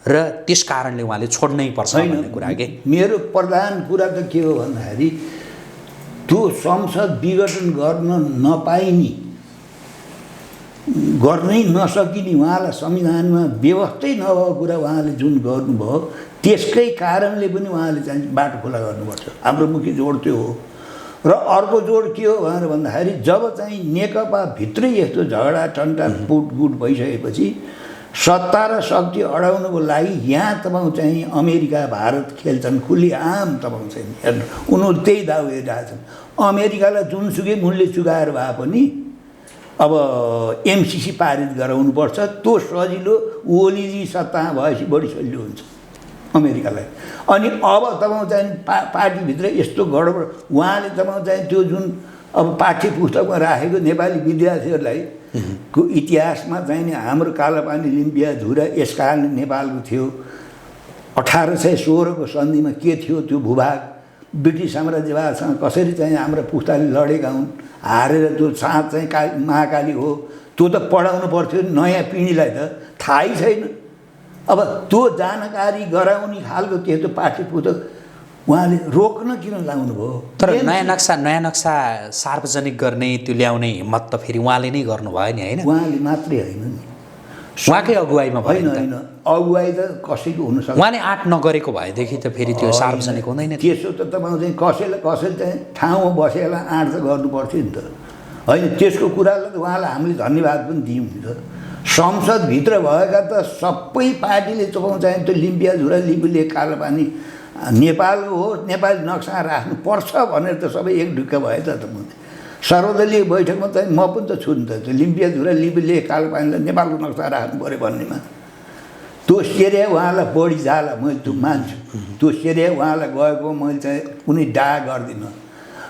र त्यस कारणले उहाँले छोड्नै पर्छ भन्ने कुरा के मेरो प्रधान कुरा त के हो भन्दाखेरि त्यो संसद विघटन गर्न नपाइने गर्नै नसकिने उहाँलाई संविधानमा व्यवस्थै नभएको कुरा उहाँले जुन गर्नुभयो त्यसकै कारणले पनि उहाँले चाहिँ बाटो खुला गर्नुपर्छ हाम्रो मुख्य जोड त्यो हो र अर्को जोड के हो भनेर भन्दाखेरि जब चाहिँ नेकपा भित्रै यस्तो झगडा टन्टा पुटगुट भइसकेपछि सत्ता र शक्ति अडाउनुको लागि यहाँ तपाईँ चाहिँ अमेरिका भारत खेल्छन् खुली आम तपाईँ चाहिँ हेर्नु उनीहरू त्यही दाउ हेरिरहेछन् अमेरिकालाई जुनसुकै मूल्य चुकाएर भए पनि अब एमसिसी पारित गराउनुपर्छ त्यो सजिलो ओलीजी सत्तामा भएपछि बढी सजिलो हुन्छ अमेरिकालाई अनि अब तपाईँ चाहिँ पार्टीभित्र यस्तो गडबड उहाँले तपाईँ चाहिँ त्यो जुन अब पाठ्य पुस्तकमा राखेको नेपाली विद्यार्थीहरूलाई को इतिहासमा चाहिँ नि हाम्रो कालापानी लिम्पिया धुरा यसकालले नेपालको थियो 1816 को सन्धिमा के थियो त्यो भूभाग ब्रिटिस साम्राज्यवादसँग कसरी चाहिँ हाम्रो पुस्ताले लडेका हुन् हारेर त्यो साँच चाहिँ महाकाली हो त्यो त पढाउनु पर्थ्यो नयाँ पिँढीलाई त थाहै छैन अब त्यो जानकारी गराउने खालको त्यस्तो पाठ्य पुस्तक उहाँले रोक्न किन लाउनु भयो तर नयाँ नक्सा सार्वजनिक गर्ने त्यो ल्याउने हिम्मत त फेरि उहाँले नै गर्नुभयो नि होइन उहाँले मात्रै होइन नि उहाँकै अगुवाईमा होइन होइन अगुवाई त कसैको हुनसक्छ उहाँले आँट नगरेको भएदेखि त फेरि त्यो सार्वजनिक हुँदैन त्यसो त तपाईँ चाहिँ कसैले चाहिँ ठाउँमा बसेर आँट त गर्नु पर्थ्यो नि त होइन त्यसको कुरालाई त उहाँलाई हामीले धन्यवाद पनि दियौँ नि त संसदभित्र भएका त सबै पार्टीले तपाईँ चाहिँ त्यो लिम्पिया झुरा लिम्बूले कालोपानी नेपालको हो नेपाली नक्सा राख्नुपर्छ भनेर त सबै एक ढुक्क भए त म सर्वदलीय बैठकमा त म पनि त छु नि त त्यो लिम्पिया झुरा लिम्बूले कालोपानीलाई नेपालको नक्सा राख्नु पऱ्यो भन्नेमा त्यो श्रेय उहाँलाई बढी जाला मैले त्यो मान्छु त्यो श्रेय उहाँलाई गएको मैले चाहिँ कुनै डाहा गर्दिनँ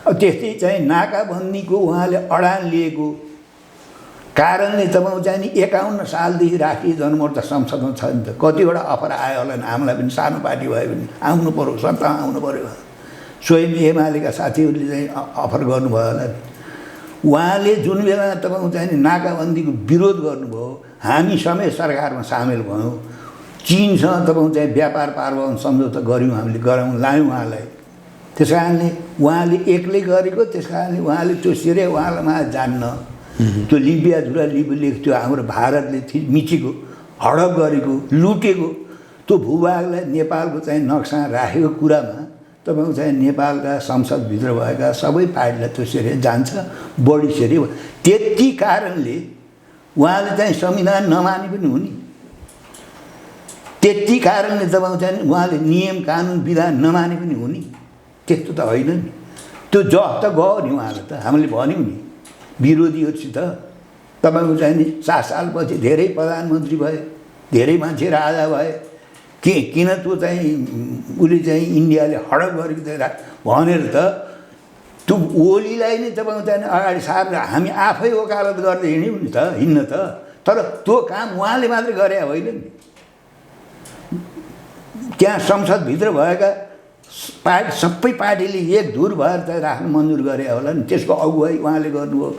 अब त्यस्तै चाहिँ नाकाबन्दीको उहाँले अडान लिएको कारणले तपाईँ चाहिँ नि 51 सालदेखि राखी जनमोर्चा संसदमा छ नि त कतिवटा अफर आयो होला नि हामीलाई पनि सानो पार्टी भयो भने आउनु पऱ्यो सत्तामा आउनु पऱ्यो स्वयं एमालेका साथीहरूले चाहिँ अफर गर्नुभयो होला नि उहाँले जुन बेला तपाईँ चाहिँ नि नाकाबन्दीको विरोध गर्नुभयो हामी समेत सरकारमा सामेल भयौँ चीनसँग तपाईँ चाहिँ व्यापार पारवाहन सम्झौता गऱ्यौँ हामीले गराउँ लायौँ उहाँलाई त्यस कारणले उहाँले एक्लै गरेको त्यस कारणले उहाँले त्यो श्रेय उहाँलाई जान्न त्यो लिम्पिया झुरा लिम्बूले त्यो हाम्रो भारतले मिचेको हडप गरेको लुटेको त्यो भूभागलाई नेपालको चाहिँ नक्सा राखेको कुरामा तपाईँ चाहिँ नेपालका संसदभित्र भएका सबै पार्टीलाई त्यो श्रेय जान्छ बढी श्रेय त्यति कारणले उहाँले चाहिँ संविधान नमाने पनि हुने त्यति कारणले तपाईँ चाहिँ उहाँले नियम कानुन विधान नमाने पनि हुने त्यस्तो त होइन नि त्यो जस त गयो नि उहाँले त हामीले भन्यौँ नि विरोधीहरूसित तपाईँको चाहिँ नि 7 सालपछि धेरै प्रधानमन्त्री भए धेरै मान्छे राजा भए किन त्यो चाहिँ उसले चाहिँ इन्डियाले हडप गरेको भनेर त त्यो ओलीलाई नै तपाईँको चाहिँ अगाडि सारेर हामी आफै वकालत गर्दै हिँड्यौँ नि त हिँड्न त तर त्यो काम उहाँले मात्रै गरे होइन नि त्यहाँ संसदभित्र भएका सबै पार्टीले एक धुर भएर चाहिँ राख्न मन्जुर गरे होला नि त्यसको अगुवाई उहाँले गर्नुभयो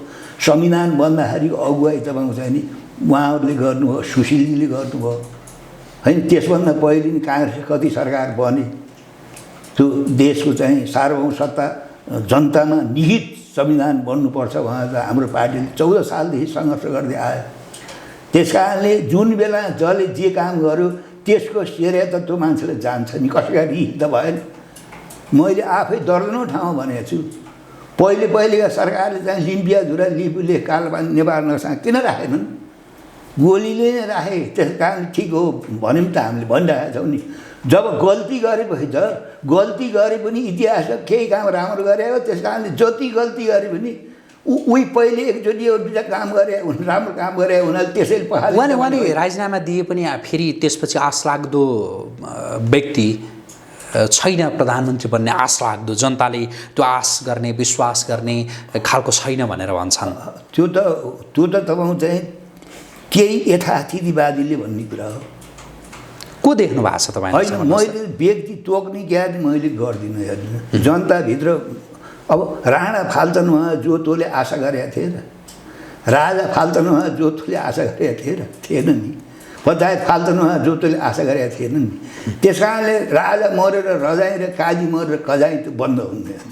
संविधान बन्दाखेरिको अगुवाई तपाईँको चाहिँ नि उहाँहरूले गर्नुभयो सुशीलजीले गर्नुभयो होइन त्यसभन्दा पहिले नि काङ्ग्रेस कति सरकार बने त्यो देशको चाहिँ सार्वभौम सत्ता जनतामा निहित संविधान बन्नुपर्छ भनेर त हाम्रो पार्टीले 14 सालदेखि सङ्घर्ष गर्दै आयो त्यस कारणले जुन बेला जसले जे काम गर्यो त्यसको श्रेय त त्यो मान्छेलाई जान्छ नि कसैका रिस त भएन मैले आफै दर्जनौँ ठाउँमा भनेको छु पहिलेका सरकारले चाहिँ लिम्पिया झुरा लिम्बूले कालोपानी नेपाल नक्सा किन राखेनन् गोलीले नै राखे त्यस कारण ठिक हो भन्यौँ त हामीले भनिरहेका छौँ नि जब गल्ती गरेपछि त गल्ती गरे पनि इतिहासमा केही काम राम्रो गरे हो त्यस कारणले जति गल्ती गरे पनि उही पहिले एकचोटि एउटा काम गरे राम्रो काम गरे हुनाले त्यसैले उहाँले राजीनामा दिए पनि फेरि त्यसपछि आशलाग्दो व्यक्ति छैन प्रधानमन्त्री बन्ने आश लाग्दो जनताले त्यो आश गर्ने विश्वास गर्ने खालको छैन भनेर भन्छन् त्यो त तपाईँ चाहिँ केही यथास्थितिवादीले भन्ने कुरा हो। को देख्नु भएको छ तपाईँले? होइन, मैले व्यक्ति तोक्ने ज्ञान मैले गर्दिनँ। हेर्नु, जनताभित्र अब राणा फाल्तनमा जोतोले आशा गरेका थिए र राजा फाल्तनमा जोतोले आशा गरेका थिए र थिएन नि। पञ्चायत फाल्तनमा जोतोले आशा गरेका थिएन नि। त्यस कारणले राजा मरेर रजाइ र काजी मरेर कजाइ त बन्द हुँदैन।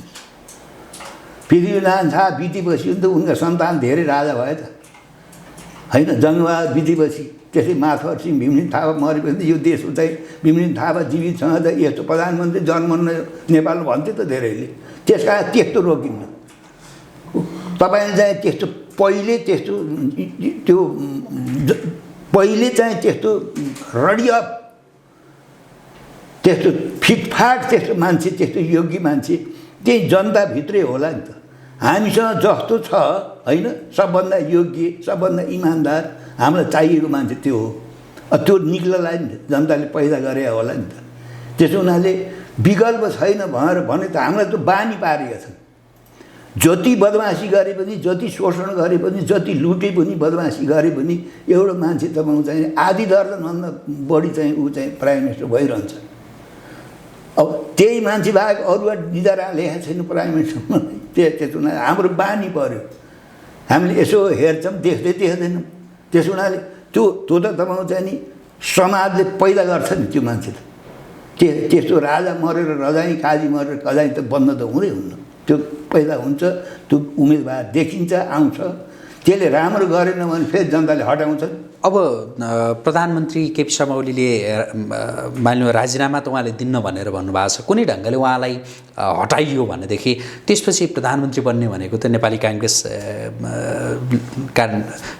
पृथ्वीनारायण शाह बितेपछि त उनका सन्तान धेरै राजा भए त होइन। जङ्गबहादुर बितेपछि त्यसै माथवर सिंह भीमसेन थापा मरेपछि यो देश चाहिँ भीमसेन थापा जीवित छ त यस्तो प्रधानमन्त्री जन्मन्न नेपाल भन्थे त धेरैले। त्यस कारण त्यस्तो रोकिन्न। तपाईँले चाहिँ त्यस्तो पहिले चाहिँ त्यस्तो रडिअप त्यस्तो फिटफाट त्यस्तो मान्छे, त्यस्तो योग्य मान्छे त्यही जनताभित्रै होला नि त। हामीसँग जस्तो छ होइन, सबभन्दा योग्य, सबभन्दा इमान्दार हामीलाई चाहिएको मान्छे त्यो हो। त्यो निक्लला नि त, जनताले पैदा गरे होला नि त। त्यसो हुनाले विकल्प छैन भने त हामीलाई त बानी पारेका छन्। जति बदमासी गरे पनि, जति शोषण गरे पनि, जति लुटे पनि, बदमासी गरे पनि एउटा मान्छे तपाईँको चाहिँ आधी दर्जनभन्दा बढी चाहिँ ऊ चाहिँ प्राइम मिनिस्टर भइरहन्छ। अब त्यही मान्छे बाहेक अरूबाट निधारा लेखेको छैन प्राइम मिनिस्टरमा। त्यसो हुनाले हाम्रो बानी पर्यो। हामीले यसो हेर्छौँ, देख्दैनौँ। त्यसो हुनाले त्यो त तपाईँको चाहिँ नि समाजले पैदा गर्छ नि त्यो मान्छे त। त्यस्तो राजा मरेर रजाइ, काजी मरेर कजाइ त बन्द त हुँदै हुन्न। त्यो पैदा हुन्छ, त्यो उम्मेदवार देखिन्छ, आउँछ। त्यसले राम्रो गरेन भने फेरि जनताले हटाउँछ। अब प्रधानमन्त्री केपी शर्मा ओलीले मानिलिनु राजीनामा त उहाँले दिन्न भनेर भन्नुभएको छ। कुनै ढङ्गले उहाँलाई हटाइयो भनेदेखि त्यसपछि प्रधानमन्त्री बन्ने भनेको त नेपाली काङ्ग्रेस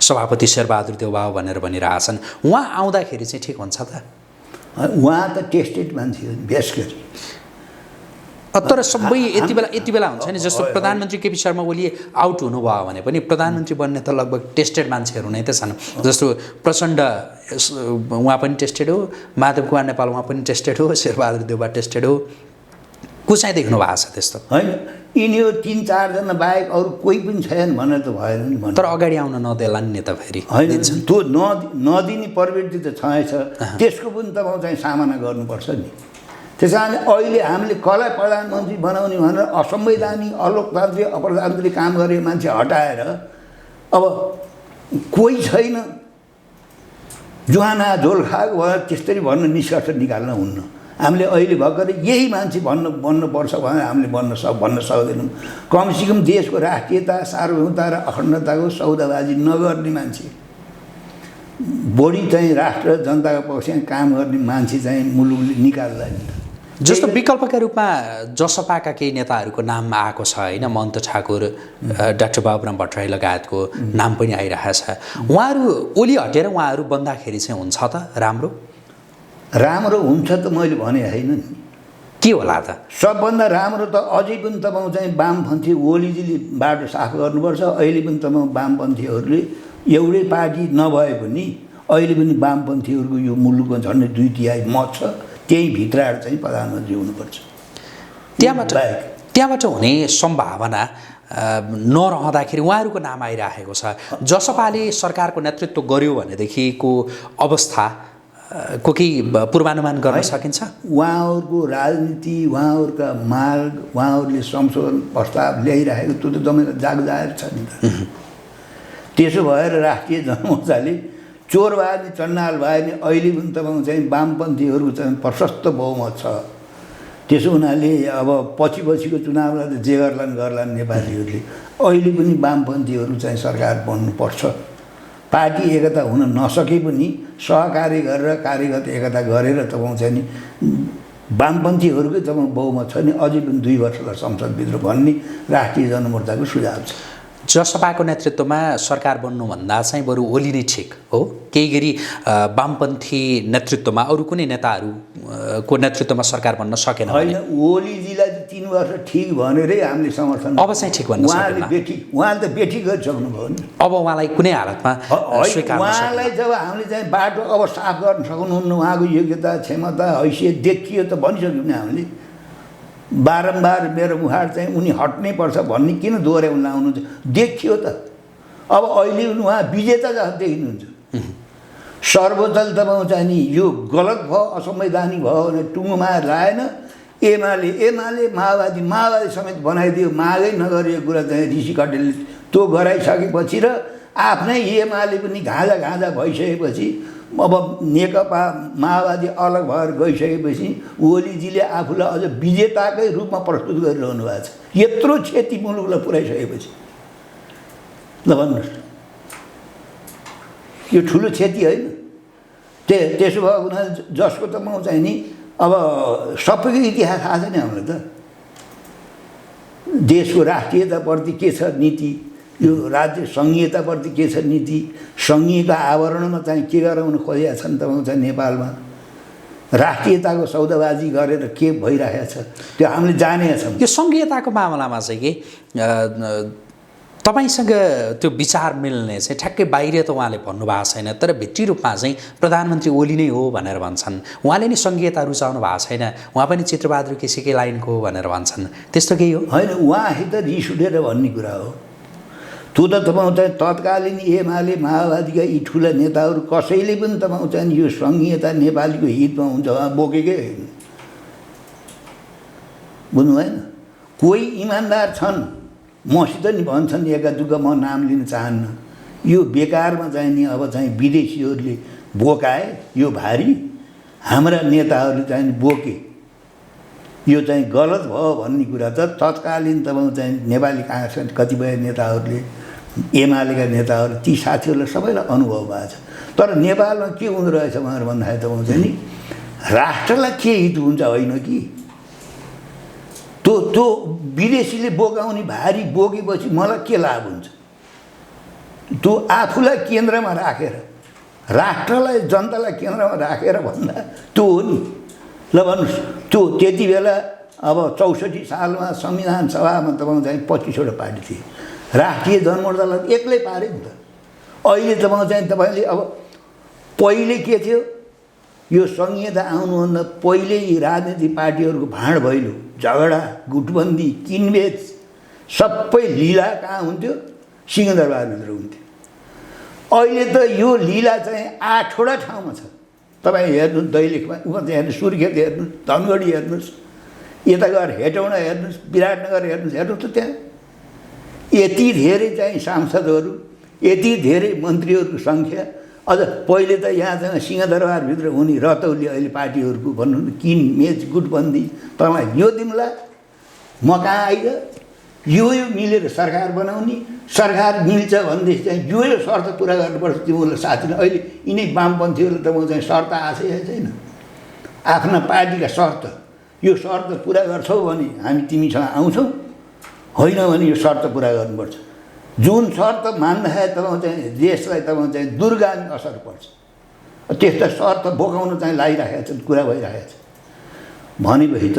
सभापति शेरबहादुर देउवा हो भनेर भनिरहेछन्। उहाँ आउँदाखेरि चाहिँ ठिक हुन्छ त? उहाँ त टेस्टेड मान्छे हो बेस गरी। तर सबै यति बेला हुन्छ नि, जस्तो प्रधानमन्त्री केपी शर्मा ओली आउट हुनुभयो भने पनि प्रधानमन्त्री बन्ने त लगभग टेस्टेड मान्छेहरू नै त छन्। जस्तो प्रचण्ड उहाँ पनि टेस्टेड हो, माधव कुमार नेपाल उहाँ पनि टेस्टेड हो, शेरबहादुर देउवा टेस्टेड हो। को चाहिँ देख्नु भएको छ त्यस्तो? होइन, यिनीहरू 3-4 जना बाहेक अरू कोही पनि छैन भनेर त भएन नि। तर अगाडि आउन नदेला नि त फेरि। होइन, त्यो नदिने प्रवृत्ति त छँदैछ। त्यसको पनि तपाईँ चाहिँ सामना गर्नुपर्छ नि। त्यस कारणले अहिले हामीले कसलाई प्रधानमन्त्री बनाउने भनेर असंवैधानिक, अलोकतान्त्रिक, अप्रजातान्त्रिक काम गरेको मान्छे हटाएर अब कोही छैन जुहाना झोल खाएको भएर त्यसरी भन्न निष्कर्ष निकाल्न हुन्न। हामीले अहिले भर्खरै यही मान्छे बन्नुपर्छ भनेर हामीले भन्न सक्दैनौँ। कमसेकम देशको राष्ट्रियता, सार्वभौमता र अखण्डताको सौदाबाजी नगर्ने मान्छे, बढी चाहिँ राष्ट्र जनताको पक्षमा काम गर्ने मान्छे चाहिँ मुलुकले निकाल्ला नि। जस्तो विकल्पका रूपमा जसपाका केही नेताहरूको नाम आएको छ होइन, महन्त ठाकुर, डाक्टर बाबुराम भट्टराई लगायतको नाम पनि आइरहेको छ। उहाँहरू ओली हटेर उहाँहरू बन्दाखेरि चाहिँ हुन्छ त राम्रो? राम्रो हुन्छ त मैले भने होइन नि। के होला त? सबभन्दा राम्रो त अझै पनि तपाईँ चाहिँ वामपन्थी ओलीजीले बाटो साफ गर्नुपर्छ। अहिले पनि तपाईँ वामपन्थीहरूले एउटै पार्टी नभए पनि अहिले पनि वामपन्थीहरूको यो मुलुकमा झन्डै 2/3 मत छ। त्यही भित्रबाट चाहिँ प्रधानमन्त्री हुनुपर्छ। त्यहाँबाट हुने सम्भावना नरहँदाखेरि उहाँहरूको नाम आइरहेको छ। जसपाले सरकारको नेतृत्व गर्यो भनेदेखिको अवस्था को केही पूर्वानुमान गर्न सकिन्छ? उहाँहरूको राजनीति, उहाँहरूका मार्ग, उहाँहरूले संशोधन प्रस्ताव ल्याइरहेको त्यो त जम्मै जागजाहेर छ नि त। त्यसो भएर राष्ट्रिय जनमोर्चाले चोर भए नि चण्डाल भए नि अहिले पनि तपाईँको चाहिँ वामपन्थीहरूको चाहिँ प्रशस्त बहुमत छ। त्यसो हुनाले अब पछिको चुनावलाई त जे गर्लान् नेपालीहरूले। अहिले पनि वामपन्थीहरू चाहिँ सरकार बन्नुपर्छ। पार्टी एकता हुन नसके पनि सहकार्य गरेर कार्यगत एकता गरेर तपाईँ चाहिँ नि वामपन्थीहरूकै तपाईँ बहुमत छ नि, अझै पनि 2 वर्षलाई संसदभित्र भन्ने राष्ट्रिय जनमोर्चाको सुझाव छ। जसपाको नेतृत्वमा सरकार बन्नुभन्दा चाहिँ बरु ओली नै ठिक हो। केही गरी वामपन्थी नेतृत्वमा अरू कुनै नेताहरूको नेतृत्वमा सरकार बन्न सकेन होइन। ओलीजीलाई 3 वर्ष ठिक भनेरै हामीले समर्थन। अब चाहिँ ठिक भन्न सकेन। उहाँले त बेठी गरिसक्नुभयो नि। अब उहाँलाई कुनै हालतमा स्वीकार उहाँलाई जब हामीले चाहिँ बाटो अब साफ गर्न सक्नुहुन्न, उहाँको योग्यता, क्षमता, हैसियत देखियो त भनिसक्यौँ नि हामीले। बारम्बार मेरो मुहार चाहिँ उनी हट्नै पर्छ भन्ने किन दोहोऱ्याउन लाउनुहुन्छ? देखियो त। अब अहिले उहाँ विजेता जस्तो देखिनुहुन्छ। सर्वोदल दबाउ चाहिँ नि यो गलत भयो, असंवैधानिक भयो भने टुङ्गोमा लाएन। एमाले माओवादी समेत बनाइदियो। मागै नगरेको कुरा चाहिँ ऋषि कटेलले त्यो गराइसकेपछि र आफ्नै एमाले पनि घाँजा भइसकेपछि, अब नेकपा माओवादी अलग भएर गइसकेपछि ओलीजीले आफूलाई अझ विजेताकै रूपमा प्रस्तुत गरिरहनु भएको छ। यत्रो क्षति मुलुकलाई पुर्याइसकेपछि ल भन्नुहोस्, यो ठुलो क्षति होइन? त्यसो भयो भने जसको त म चाहिँ नि अब सबैको इतिहास थाहा छ नि हामीलाई त। देशको राष्ट्रियताप्रति के छ नीति, यो राज्य सङ्घीयताप्रति के छ नीति, सङ्घीयका आवरणमा चाहिँ के गराउन खोजेका छन् तपाईँको चाहिँ नेपालमा, राष्ट्रियताको सौदाबाजी गरेर के भइरहेको छ त्यो हामीले जानेका छौँ। यो सङ्घीयताको मामलामा चाहिँ के तपाईसँग त्यो विचार मिल्ने चाहिँ ठ्याक्कै बाहिर त उहाँले भन्नुभएको छैन, तर भित्री रूपमा चाहिँ प्रधानमन्त्री ओली नै हो भनेर भन्छन्। उहाँले नि सङ्घीयता रुचाउनु भएको छैन, उहाँ पनि चित्रबहादुर केसीकै लाइनको हो भनेर भन्छन्। त्यस्तो केही हो? होइन, उहाँ त रिस उठेर भन्ने कुरा हो। त्यो त तपाईँ चाहिँ तत्कालीन एमाले माओवादीका यी ठुला नेताहरू कसैले पनि तपाईँ चाहिँ यो सङ्घीयता नेपालीको हितमा हुन्छ उहाँ बोकेकै होइन। बुझ्नु भएन? कोही इमान्दार छन्, मसित नि भन्छन् एका दुःख, म नाम लिन चाहन्न। यो बेकारमा चाहिँ नि अब चाहिँ विदेशीहरूले बोकाए यो भारी, हाम्रा नेताहरूले चाहिँ बोके, यो चाहिँ गलत भयो भन्ने कुरा त तत्कालीन तपाईँ चाहिँ नेपाली काङ्ग्रेसका कतिपय नेताहरूले, एमालेका नेताहरू, ती साथीहरूलाई सबैलाई अनुभव भएको छ। तर नेपालमा के हुँदो रहेछ भनेर भन्दाखेरि तपाईँ चाहिँ नि राष्ट्रलाई के हित हुन्छ होइन कि त्यो विदेशीले बोकाउने भारी बोकेपछि मलाई के लाभ हुन्छ? त्यो आफूलाई केन्द्रमा राखेर, राष्ट्रलाई जनतालाई केन्द्रमा राखेर भन्दा त्यो हो नि। ल भन्नुहोस्, त्यो त्यति बेला अब 64 सालमा संविधान सभामा तपाईँ चाहिँ 25वटा पार्टी थिए, राष्ट्रिय जनमोर्चालाई एक्लै पारे नि त। अहिले तपाईँले अब पहिले के थियो, यो सङ्घीयता आउनुभन्दा पहिले यी राजनीतिक पार्टीहरूको भाँड भैलो, झगडा, गुटबन्दी, किनबेच सबै लीला कहाँ हुन्थ्यो? सिंहदरबारभित्र हुन्थ्यो। अहिले त यो लीला चाहिँ 8वटा ठाउँमा छ। तपाईँ हेर्नुहोस्, दैलेखमा उमा चाहिँ हेर्नुहोस्, सुर्खेत हेर्नुहोस्, धनगढी हेर्नुहोस्, यता गएर हेटौँडा हेर्नुहोस्, विराटनगर हेर्नुहोस् त त्यहाँ यति धेरै चाहिँ सांसदहरू, यति धेरै मन्त्रीहरूको सङ्ख्या। अझ पहिले त यहाँ चाहिँ सिंहदरबारभित्र हुने रतौली अहिले पार्टीहरूको भन्नु न किनमेच गुटबन्दी, तपाईँ यो दिउँला म कहाँ आइज यो मिलेर सरकार बनाउने, सरकार मिल्छ भनेदेखि चाहिँ यो शर्त पुरा गर्नुपर्छ तिमीहरूलाई साथी। अहिले यिनै वामपन्थीहरूले तपाईँ चाहिँ शर्त आशै छैन, आफ्ना पार्टीका शर्त, यो शर्त पुरा गर्छौ भने हामी तिमीसँग आउँछौँ, होइन भने यो शर्त पुरा गर्नुपर्छ। जुन शर्त मान्दाखेरि तपाईँ चाहिँ देशलाई तपाईँ चाहिँ दुर्गामी असर पर्छ, त्यस्ता शर्त बोकाउन चाहिँ लागिरहेको छ, कुरा भइरहेको छ। भनेपछि त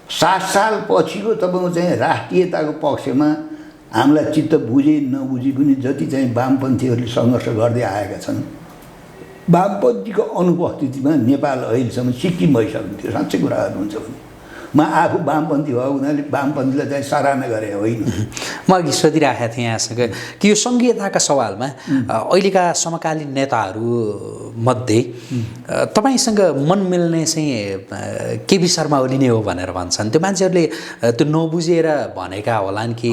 7 साल पछिको तपाईँ चाहिँ राष्ट्रियताको पक्षमा हामीलाई चित्त बुझे नबुझे पनि जति चाहिँ वामपन्थीहरूले सङ्घर्ष गर्दै आएका छन्, वामपन्थीको अनुपस्थितिमा नेपाल अहिलेसम्म सिक्किम भइसक्थ्यो। साँच्चै कुरा गर्नुहुन्छ भने म आफू वामपन्थी भएको हुनाले वामपन्थीलाई चाहिँ सराहना गरे होइन। म अघि सोधिरहेको थिएँ यहाँसँग कि यो सङ्घीयताका सवालमा अहिलेका समकालीन नेताहरूमध्ये तपाईँसँग मन मिल्ने चाहिँ केपी शर्मा ओली नै हो भनेर भन्छन्। त्यो मान्छेहरूले त्यो नबुझेर भनेका होलान् कि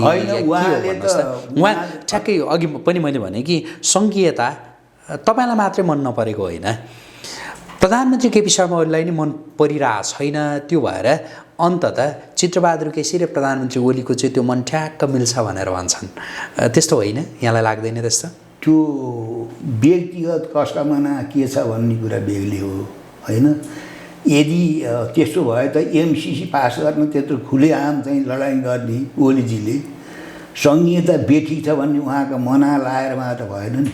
उहाँ ठ्याक्कै अघि पनि मैले भने कि सङ्घीयता तपाईँलाई मात्रै मन नपरेको होइन, प्रधानमन्त्री केपी शर्मा ओलीलाई नि मन परिरहेको छैन। त्यो भएर अन्ततः चित्रबहादुर केसी र प्रधानमन्त्री ओलीको चाहिँ त्यो मन ठ्याक्क मिल्छ भनेर भन्छन्। त्यस्तो होइन? यहाँलाई लाग्दैन त्यस्तो? त्यो व्यक्तिगत कस्टमना के छ भन्ने कुरा बेग्लै हो होइन। यदि त्यसो भए त एमसिसी पास गर्न त्यत्रो खुलेआम चाहिँ लडाइँ गर्ने ओलीजीले सङ्घीयता बेठिक छ भन्ने उहाँको मना लाएर मात्र भएन नि।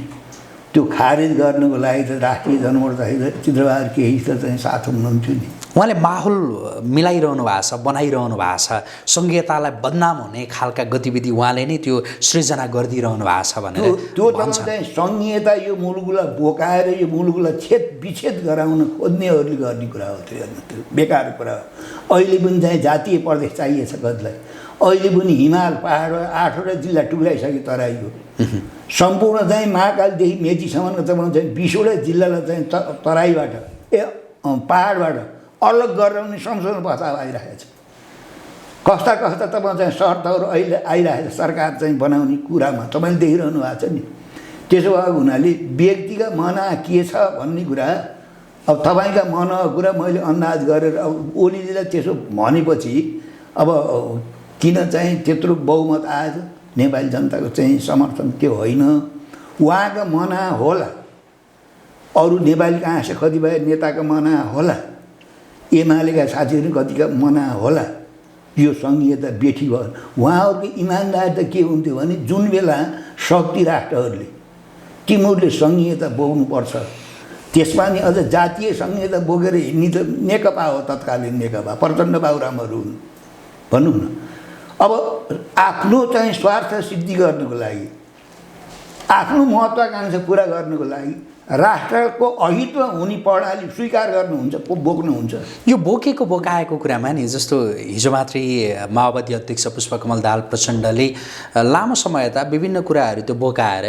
त्यो खारेज गर्नुको लागि त राष्ट्रिय जनमोर्चा चित्रबहादुर केही त चाहिँ साथ हुनुहुन्थ्यो नि। उहाँले माहौल मिलाइरहनु भएको छ, बनाइरहनु भएको छ, सङ्घीयतालाई बदनाम हुने खालका गतिविधि उहाँले नै त्यो सृजना गरिदिइरहनु भएको छ भनेर त्यो चाहिँ सङ्घीयता यो मुलुकलाई बोकाएर यो मुलुकलाई विच्छेद गराउन खोज्नेहरूले गर्ने कुरा हो। त्यो हेर्नु, त्यो बेकार कुरा हो। अहिले पनि चाहिँ जातीय प्रदेश चाहिएछ कतिलाई, अहिले पनि हिमाल पहाड 8वटा जिल्ला टुक्राइसके तराईको सम्पूर्ण चाहिँ महाकालदेखि मेचीसम्मको तपाईँ चाहिँ 20वटा जिल्लालाई चाहिँ तराईबाट पहाडबाट अलग गरेर पनि संशोधन प्रस्ताव आइरहेको छ। कस्ता कस्ता तपाईँ चाहिँ शर्तहरू अहिले आइरहेको छ सरकार चाहिँ बनाउने कुरामा तपाईँले देखिरहनु भएको छ नि। त्यसो भएको हुनाले व्यक्तिगत मना के छ भन्ने कुरा अब तपाईँका मनका कुरा मैले अन्दाज गरेर अब ओलीजीलाई त्यसो भनेपछि अब किन चाहिँ त्यत्रो बहुमत आएछ नेपाली जनताको चाहिँ समर्थन त्यो होइन, उहाँका मना होला, अरू नेपाली कहाँ कतिपय नेताको मना होला, एमालेका साथीहरू कतिका मना होला, यो सङ्घीयता बेठी भयो। उहाँहरूको इमान्दार त के हुन्थ्यो भने जुन बेला शक्ति राष्ट्रहरूले तिमीहरूले सङ्घीयता बोक्नुपर्छ, त्यसमा नि अझ जातीय सङ्घीयता बोकेर हिँड्ने त नेकपा हो, तत्कालीन नेकपा प्रचण्ड बाबुरामहरू हुन् भनौँ न। अब आफ्नो चाहिँ स्वार्थ सिद्धि गर्नुको लागि, आफ्नो महत्त्वाकांक्षा पुरा गर्नुको लागि राष्ट्रको अहितमा हुने प्रणाली स्वीकार गर्नुहुन्छ, बोक्नुहुन्छ। यो बोकेको बोकाएको कुरामा नि जस्तो हिजो मात्रै माओवादी अध्यक्ष पुष्पकमल दाहाल प्रचण्डले लामो समय त विभिन्न कुराहरू त्यो बोकाएर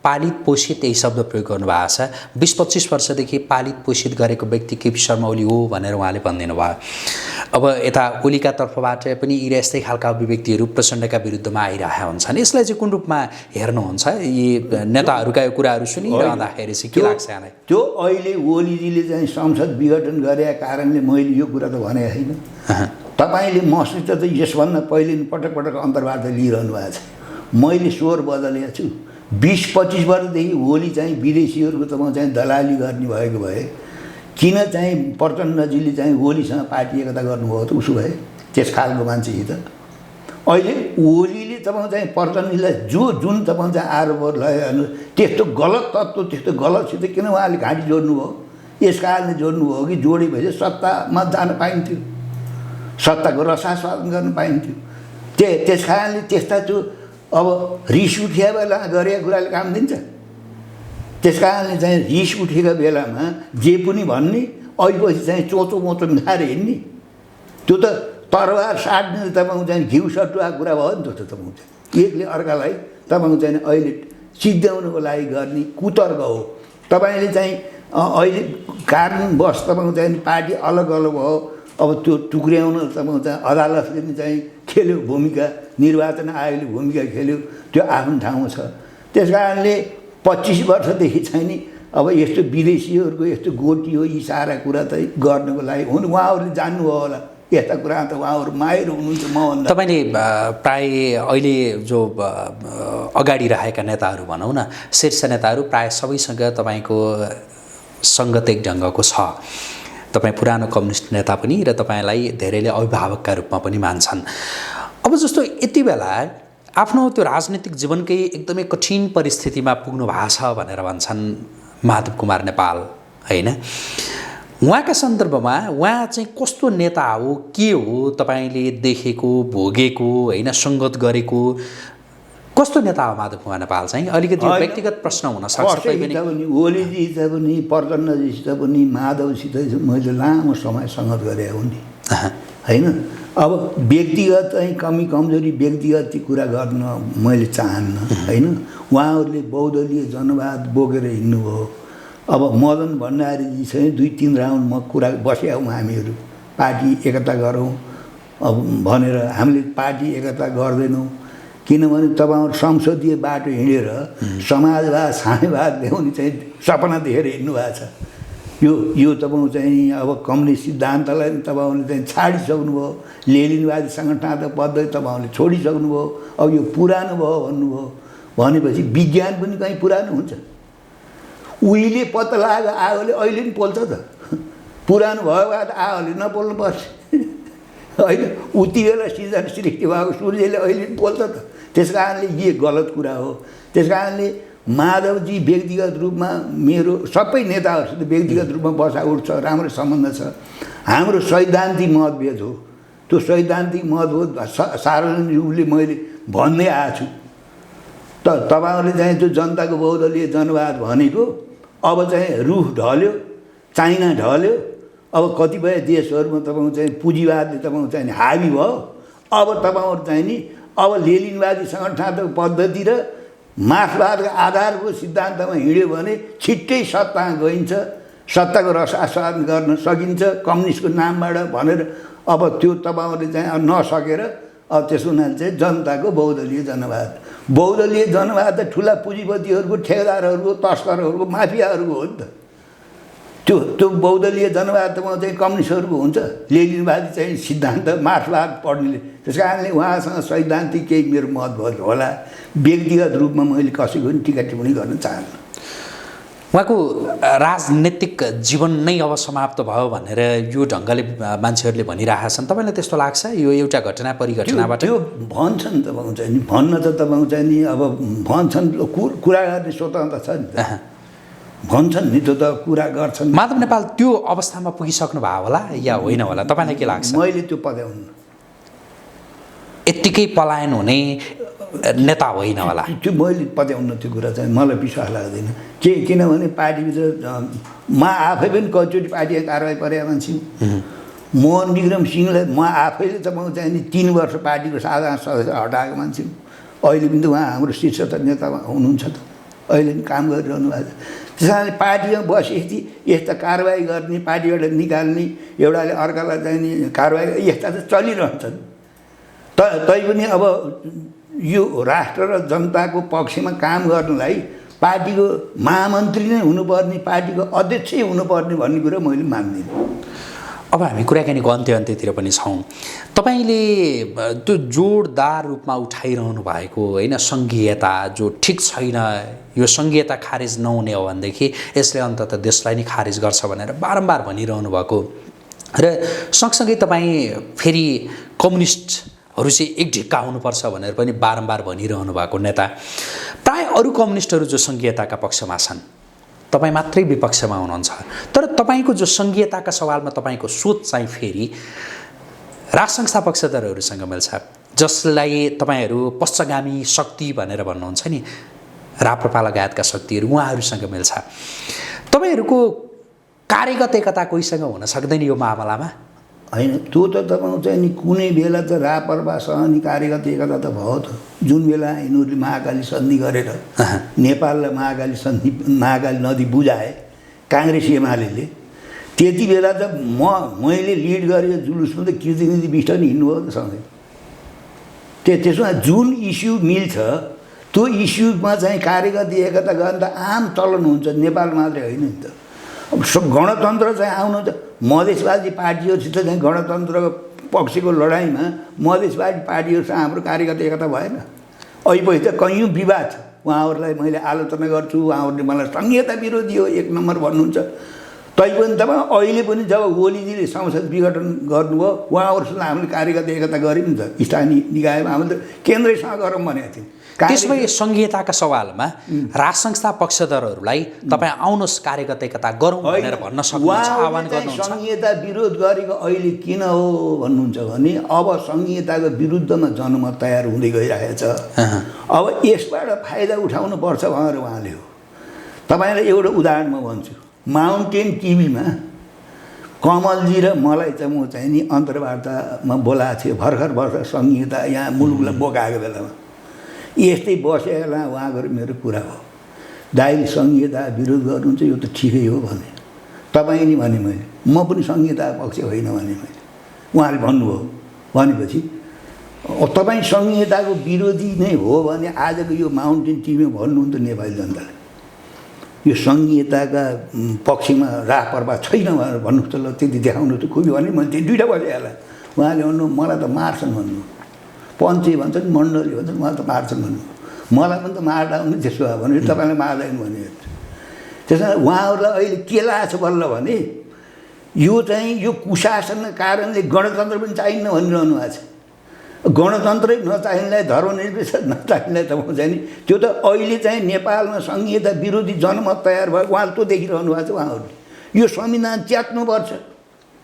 पालित पोषित यही शब्द प्रयोग गर्नुभएको छ। 20-25 वर्षदेखि पालित पोषित गरेको व्यक्ति केपी शर्मा ओली हो भनेर उहाँले भनिदिनु भयो। अब यता ओलीका तर्फबाट पनि यी यस्तै खालका अभिव्यक्तिहरू प्रचण्डका विरुद्धमा आइरहेका हुन्छन्। यसलाई चाहिँ कुन रूपमा हेर्नुहुन्छ? यी नेताहरूका यो कुराहरू सुनिरहँदाखेरि चाहिँ के लाग्छ यहाँलाई? त्यो अहिले ओलीजीले चाहिँ संसद विघटन गरेका कारणले मैले यो कुरा त भनेको छैन। तपाईँले मसित त यसभन्दा पहिले पटक पटक अन्तर्वार्ता लिइरहनु भएको छ। मैले स्वर बदलेको छु। 20-25 वर्षदेखि ओली चाहिँ विदेशीहरूको तपाईँ चाहिँ दलाली गर्ने भएको भए किन चाहिँ प्रचण्डजीले चाहिँ ओलीसँग पार्टी एकता गर्नुभयो त? उसो भए त्यस खालको मान्छेसित अहिले ओलीले तपाईँ चाहिँ प्रचण्डजीलाई जुन तपाईँ चाहिँ आरोपहरू लगाइरहनु त्यस्तो गलत तत्त्व त्यस्तो गलतसित किन उहाँले घाँटी जोड्नुभयो? यस कारणले जोड्नुभयो कि जोडेपछि सत्तामा जान पाइन्थ्यो, सत्ताको रसास्वादन गर्न पाइन्थ्यो। त्यस कारणले त्यस्ता त्यो अब रिस उठेको बेला गरेको कुराले काम दिन्छ। त्यस कारणले चाहिँ रिस उठेको बेलामा जे पनि भन्ने, अहिलेपछि चाहिँ चोचो मोचो मिलाएर हिँड्ने, त्यो त तरवार साट्ने तपाईँको चाहिँ घिउ सटुवा कुरा भयो नि। त्यो त तपाईँको चाहिँ एकले अर्कालाई तपाईँको चाहिँ अहिले सिद्ध्याउनुको लागि गर्ने कुतर्क हो। तपाईँले चाहिँ अहिले कारणवश तपाईँको चाहिँ पार्टी अलग अलग भयो। अब त्यो टुक्र्याउन तपाईँको चाहिँ अदालतले पनि चाहिँ खेल्यो भूमिका, निर्वाचन आयोगले भूमिका खेल्यो, त्यो आफ्नो ठाउँमा छ। त्यस कारणले 25 वर्षदेखि चाहिँ नि अब यस्तो विदेशीहरूको यस्तो गोटी हो, यी सारा कुरा चाहिँ गर्नको लागि हुनु उहाँहरूले जान्नुभयो होला। यस्ता कुरा त उहाँहरू माहिर हुनुहुन्छ मभन्दा। तपाईँले प्राय अहिले जो अगाडि रहेका नेताहरू भनौँ न, शीर्ष नेताहरू प्राय सबैसँग तपाईँको सङ्गत एक ढङ्गको छ। तपाईँ पुरानो कम्युनिस्ट नेता पनि र तपाईँलाई धेरैले अभिभावकका रूपमा पनि मान्छन्। अब जस्तो यति बेला आफ्नो त्यो राजनीतिक जीवनकै एकदमै कठिन परिस्थितिमा पुग्नु भएको छ भनेर भन्छन् माधव कुमार नेपाल, होइन? उहाँका सन्दर्भमा उहाँ चाहिँ कस्तो नेता हो, के हो तपाईँले देखेको भोगेको, होइन, सङ्गत गरेको कस्तो नेता हो माधव कुमार नेपाल चाहिँ? अलिकति व्यक्तिगत प्रश्न हुनसक्छ। ओलीजीसित पनि प्रचण्डजीसित पनि माधवसित मैले लामो समय सङ्गत गरेको हुँ नि, होइन? अब व्यक्तिगत चाहिँ कमी कमजोरी व्यक्तिगत कुरा गर्न मैले चाहन्न, होइन? उहाँहरूले बहुदलीय जनवाद बोकेर हिँड्नुभयो। अब मदन भण्डारीजी चाहिँ 2-3 राउन्ड म कुरा बस्यौँ हामीहरू, पार्टी एकता गरौँ अब भनेर। हामीले पार्टी एकता गर्दैनौँ किनभने तपाईँहरू संसदीय बाटो हिँडेर समाजवाद साम्यवाद ल्याउने चाहिँ सपना देखेर हिँड्नु भएको छ। यो तपाईँको चाहिँ अब कम्युनिस्ट सिद्धान्तलाई तपाईँहरूले चाहिँ छाडिसक्नुभयो, लेनिनवादी सङ्गठनात्मक पद्धति तपाईँहरूले छोडिसक्नुभयो। अब यो पुरानो भयो भन्नुभयो भनेपछि विज्ञान पनि कहीँ पुरानो हुन्छ? उहिले पत्ता लागेको आगोले अहिले पनि पोल्छ त। पुरानो भयो भए त आगोले नपोल्नु पर्छ, होइन? उति बेला सृजन सृष्टि भएको सूर्यले अहिले पनि पोल्छ त। त्यस कारणले यो गलत कुरा हो। त्यस कारणले माधवजी व्यक्तिगत रूपमा मेरो सबै नेताहरूसित व्यक्तिगत रूपमा बसा उठ्छ, राम्रो सम्बन्ध छ। हाम्रो सैद्धान्तिक मतभेद हो, त्यो सैद्धान्तिक मतभेद सार्वजनिक रूपले मैले भन्दै आएको छु। तपाईँहरूले चाहिँ त्यो जनताको बहुदलीय जनवाद भनेको अब चाहिँ रुस ढल्यो, चाइना ढल्यो, अब कतिपय देशहरूमा तपाईँको चाहिँ पुँजीवादले तपाईँको चाहिँ हावी भयो। अब तपाईँहरू चाहिँ नि अब लेनिनवादी संगठनात्मक पद्धति र मार्क्सवादको आधारको सिद्धान्तमा हिँड्यो भने छिट्टै सत्तामा गइन्छ, सत्ताको रस आस्वादन गर्न सकिन्छ कम्युनिस्टको नामबाट भनेर। अब त्यो तपाईँहरूले चाहिँ नसकेर अब त्यसो हुनाले चाहिँ जनताको बहुदलीय जनवाद, बहुदलीय जनवाद त ठुला पुँजीपतिहरूको, ठेकेदारहरूको, तस्करहरूको, माफियाहरूको हो नि त। त्यो बहुदलीय जनवाद त चाहिँ कम्युनिस्टहरूको हुन्छ, लेनिनवादी चाहिँ सिद्धान्त मार्क्सवाद पढ्नेले। त्यस कारणले उहाँसँग सैद्धान्तिक केही मेरो मत होला, व्यक्तिगत रूपमा मैले कसैको पनि टिका टिप्पणी गर्न चाहन्न। उहाँको राजनीतिक जीवन नै अब समाप्त भयो भनेर यो ढङ्गले मान्छेहरूले भनिरहेका छन्, तपाईँलाई त्यस्तो लाग्छ? यो एउटा घटना परिघटनाबाट त्यो भन्छन् तपाईँको चाहिँ नि, भन्न त तपाईँको चाहिँ नि अब भन्छन्, कुरा गर्ने स्वतन्त्रता छ नि त, भन्छन् नि, त्यो त कुरा गर्छन्। माधव नेपाल त्यो अवस्थामा पुगिसक्नु भयो होला या होइन होला, तपाईँलाई के लाग्छ? मैले त्यो पत्याउनु, यत्तिकै पलायन हुने नेता होइन होला त्यो मैले पत्याउनु, त्यो कुरा चाहिँ मलाई विश्वास लाग्दैन। किनभने पार्टीभित्र म आफै पनि कतिचोटि पार्टीको कारवाही परेका मान्छे, मोहन विक्रम सिंहलाई म आफैले त म चाहिँ नि 3 वर्ष पार्टीको साधारण सदस्य हटाएको मान्छे, अहिले पनि त उहाँ हाम्रो शीर्ष नेता हुनुहुन्छ त, अहिले पनि काम गरिरहनु भएको छ। त्यस कारणले पार्टीमा बसेपछि यस्ता कारवाही गर्ने, पार्टीबाट निकाल्ने, एउटाले अर्कालाई चाहिँ नि कारवाही यस्ता त चलिरहन्छन्। तैपनि अब यो राष्ट्र र जनताको पक्षमा काम गर्नलाई पार्टीको महामन्त्री नै हुनुपर्ने, पार्टीको अध्यक्षै हुनुपर्ने भन्ने कुरा मैले मान्दिनँ। अब हामी कुराकानीको अन्त्यतिर पनि छौँ। तपाईँले त्यो जोडदार रूपमा उठाइरहनु भएको होइन सङ्घीयता जो ठिक छैन, यो सङ्घीयता खारेज नहुने हो भनेदेखि यसले अन्ततः देशलाई नै खारेज गर्छ भनेर बारम्बार भनिरहनु भएको र सँगसँगै तपाईँ फेरि कम्युनिस्टहरू चाहिँ एक ढिक्का हुनुपर्छ भनेर पनि बारम्बार भनिरहनु भएको नेता। प्राय अरू कम्युनिस्टहरू जो सङ्घीयताका पक्षमा छन्, तपाईँ मात्रै विपक्षमा हुनुहुन्छ। तर तपाईँको जो सङ्घीयताका सवालमा तपाईँको सोच चाहिँ फेरि राजसंस्था पक्षधरहरूसँग मिल्छ, जसलाई तपाईँहरू पश्चगामी शक्ति भनेर भन्नुहुन्छ नि, राप्रपा लगायतका शक्तिहरू, उहाँहरूसँग मिल्छ। तपाईँहरूको कार्यगत एकता कोहीसँग हुन सक्दैन यो मामलामा? होइन, त्यो त तपाईँको चाहिँ नि कुनै बेला त राप्रपासँग नि कार्यगत एकता त भयो त। जुन बेला यिनीहरूले महाकाली सन्धि गरेर नेपाललाई महाकाली नदी बुझाए काङ्ग्रेस एमाले, त्यति बेला त मैले लिड गरेको जुलुसमा त कृतिनिधि विष्ट नि हिँड्नुभयो त सँगै। त्यसमा जुन इस्यु मिल्छ त्यो इस्युमा चाहिँ कार्यगत एकता गर्न त आम चलन हुन्छ, नेपाल मात्रै होइन नि त। अब गणतन्त्र चाहिँ आउनु त मधेसवादी पार्टीहरूसित चाहिँ गणतन्त्रको पक्षको लडाइँमा मधेसवादी पार्टीहरूसँग हाम्रो कार्यगत एकता भएन। अहिले त कैयौँ विवाद छ, उहाँहरूलाई मैले आलोचना गर्छु, उहाँहरूले मलाई संहिता विरोधी हो 1 नम्बर भन्नुहुन्छ। तैपनि तपाईँ अहिले पनि जब ओलीजीले संसद विघटन गर्नुभयो उहाँहरूसँग हामीले कार्यगत एकता गऱ्यौँ नि त। स्थानीय निकायमा हामीले त केन्द्रैसँग गरौँ भनेको थियौँ। त्यसमै संहिताका सवालमा राजसंस्था पक्षधरहरूलाई तपाईँ आउनुहोस् कार्यगत एकता गरौँ भनेर भन्न सक्नुहुन्छ, आह्वान गर्नुहुन्छ? संहिता विरोध गरेको अहिले किन हो भन्नुहुन्छ भने अब संहिताको विरुद्धमा जनमत तयार हुँदै गइरहेको छ। अब यसबाट फाइदा उठाउनुपर्छ भनेर उहाँले हो। तपाईँलाई एउटा उदाहरण म भन्छु। माउन्टेन टिभीमा कमलजी र मलाई चाहिँ म चाहिँ नि अन्तर्वार्तामा बोलाएको थिएँ भर्खर संहिता यहाँ मुलुकलाई बोकाएको बेलामा। यस्तै बसेला उहाँको मेरो कुरा हो, दाइले संहिता विरोध गर्नुहुन्छ यो त ठिकै हो भने, तपाईँ नि भने मैले, म पनि संहिता पक्ष होइन भने मैले, उहाँले भन्नुभयो। भनेपछि तपाईँ संहिताको विरोधी नै हो भने आजको यो माउन्टेन टिभीमा भन्नुहुन्छ नेपाली जनताले यो संहिताका पक्षमा राप्रपा छैन भनेर भन्नु त, ल त्यति देखाउनु त खुबी भने मैले त्यो 2टा बजेला। उहाँले भन्नु मलाई त मार्छन् भन्नु, पञ्चे भन्छन् मण्डली भन्छन्, मलाई त मार्छन् भन्नु, मलाई पनि त मार्दा हुने त्यसो भयो भने तपाईँलाई मार्दैन भने। त्यसमा उहाँहरूलाई अहिले के लाग्छ बल्ल भने यो चाहिँ यो कुशासनको कारणले गणतन्त्र पनि चाहिन्न भनिरहनु भएको छ। गणतन्त्रै नचाहिनेलाई धर्मनिरपेक्ष नचाहिनेलाई त चाहिँ नि त्यो त अहिले चाहिँ नेपालमा संहिता विरोधी जनमत तयार भयो, उहाँले त्यो देखिरहनु भएको छ। उहाँहरूले यो संविधान च्यात्नुपर्छ,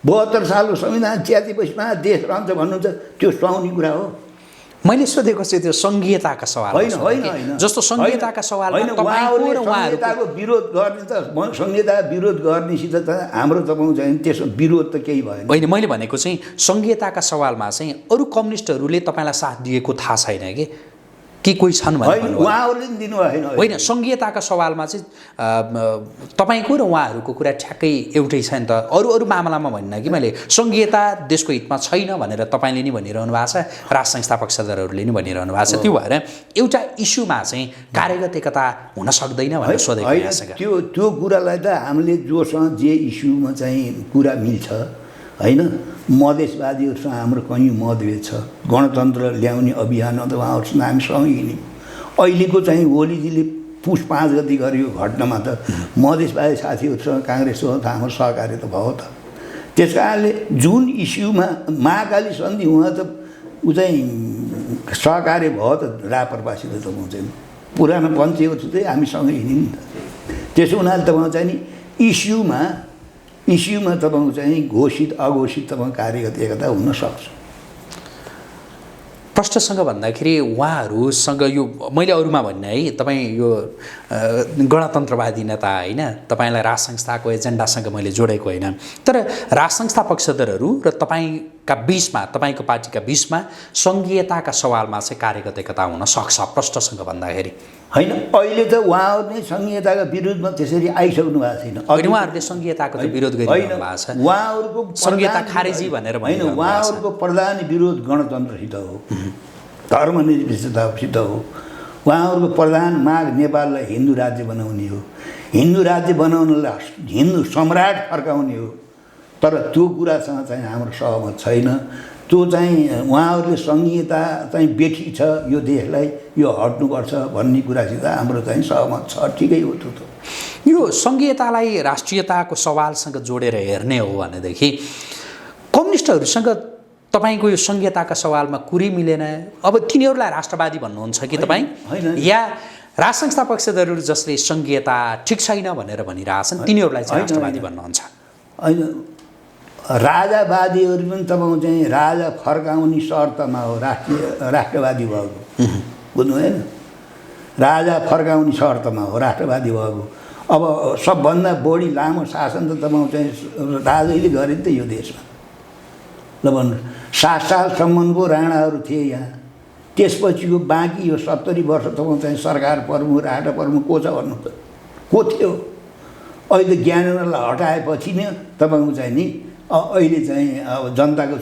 72 सालको संविधान च्यातेपछि देश रहन्छ भन्नुहुन्छ, त्यो सुहाउने कुरा हो। मैले सोधेको चाहिँ त्यो संघीयताका सवाल होइन जस्तो संघीयताका सवालमा उहाँहरूले संहिताको विरोध गर्ने त संहिता विरोध गर्नेसित त हाम्रो तपाईँको चाहिँ त्यसको विरोध त केही भएन होइन मैले भनेको चाहिँ संघीयताका सवालमा चाहिँ अरू कम्युनिस्टहरूले तपाईँलाई साथ दिएको थाहा छैन कि कोही छन् भने उहाँहरूले पनि दिनु भएन होइन संघीयताका सवालमा चाहिँ तपाईँको र उहाँहरूको कुरा ठ्याक्कै एउटै छ नि त अरू अरू मामलामा भन्न कि मैले संघीयता देशको हितमा छैन भनेर तपाईँले नि भनिरहनु भएको छ राष्ट्र संस्था पक्षधरहरूले नि भनिरहनु भएको छ त्यो भएर एउटा इस्युमा चाहिँ कार्यगत एकता हुन सक्दैन भनेर सोधेको त्यो कुरालाई त हामीले जोसँग जे इस्युमा चाहिँ कुरा मिल्छ होइन मधेसवादीहरूसँग हाम्रो कहीँ मतभेद छ गणतन्त्र ल्याउने अभियानमा त उहाँहरूसँग हामी सँगै हिँड्यौँ अहिलेको चाहिँ ओलीजीले पुस 5 गति गरेको घटनामा त मधेसवादी साथीहरूसँग काङ्ग्रेससँग त हाम्रो सहकार्य त भयो त त्यस कारणले जुन इस्युमा महाकाली सन्धि उहाँ त ऊ चाहिँ सहकार्य भयो त रापरवासित त म चाहिँ पुरानो पञ्चहरू चाहिँ हामीसँगै हिँड्यौँ नि त त्यसो हुनाले तपाईँ चाहिँ नि इस्युमा तपाईँको चाहिँ घोषित अघोषित तपाईँ कार्यगत एकता हुनसक्छ प्रश्नसँग भन्दाखेरि उहाँहरूसँग यो मैले अरूमा भन्ने है तपाईँ यो गणतन्त्रवादी नेता होइन तपाईँलाई राष्ट्र संस्थाको एजेन्डासँग मैले जोडेको होइन तर राष्ट्र संस्था पक्षधरहरू र तपाईँका बिचमा तपाईँको पार्टीका बिचमा सङ्घीयताका सवालमा चाहिँ कार्यगत एकता हुन सक्छ प्रश्नसँग भन्दाखेरि होइन अहिले त उहाँहरू नै सङ्घीयताका विरुद्धमा त्यसरी आइसक्नु भएको छैन अहिले उहाँहरूले सङ्घीयता विरोध गरिरहनु भएको छ उहाँहरूको सङ्घीयता खारेजी भनेर होइन उहाँहरूको प्रधान विरोध गणतन्त्रसित हो धर्मनिरपेक्षतासित हो उहाँहरूको प्रधान माग नेपाललाई हिन्दू राज्य बनाउने हो हिन्दू राज्य बनाउनलाई हिन्दू सम्राट फर्काउने हो तर त्यो कुरासँग चाहिँ हाम्रो सहमत छैन त्यो चाहिँ उहाँहरूले सङ्घीयता चाहिँ बेठी छ यो देशलाई यो हट्नुपर्छ भन्ने कुरासित हाम्रो चाहिँ सहमत छ ठिकै हो त्यो त यो सङ्घीयतालाई राष्ट्रियताको सवालसँग जोडेर हेर्ने हो भनेदेखि कम्युनिस्टहरूसँग तपाईँको यो सङ्घीयताका सवालमा कुरै मिलेन अब तिनीहरूलाई राष्ट्रवादी भन्नुहुन्छ कि तपाईँ या राष्ट्र संस्था पक्षधरहरू जसले सङ्घीयता ठिक छैन भनेर भनिरहेछन् तिनीहरूलाई चाहिँ राष्ट्रवादी भन्नुहुन्छ होइन राजावादीहरू पनि तपाईँको चाहिँ राजा फर्काउने शर्तमा हो राष्ट्रवादी भएको बुझ्नु भएन राजा फर्काउने शर्तमा हो राष्ट्रवादी भएको अब सबभन्दा बढी लामो शासन त तपाईँको चाहिँ राजैले गरे नि त यो देशमा ल भन्नु 7 सालसम्मको राणाहरू थिए यहाँ त्यसपछिको बाँकी यो 70 वर्ष तपाईँको चाहिँ सरकार प्रमुख राष्ट्र प्रमुख को छ भन्नु त को थियो अहिले ज्ञानेन्द्रलाई हटाएपछि नै तपाईँको चाहिँ नि अहिले चाहिँ अब जनताको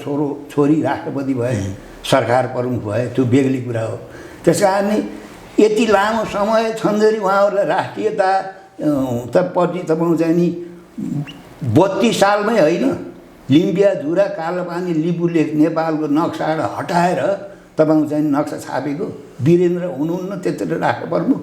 छोरी राष्ट्रपति भए सरकार प्रमुख भए त्यो बेग्लै कुरा हो त्यस कारणले यति लामो समय छन्जरी उहाँहरूलाई राष्ट्रियता प्रति तपाईँको चाहिँ नि 32 सालमै होइन लिम्बिया झुरा कालोपानी लिपुलेख नेपालको नक्साबाट हटाएर तपाईँको चाहिँ नक्सा छापेको वीरेन्द्र हुनुहुन्न त्यत्रो राष्ट्र प्रमुख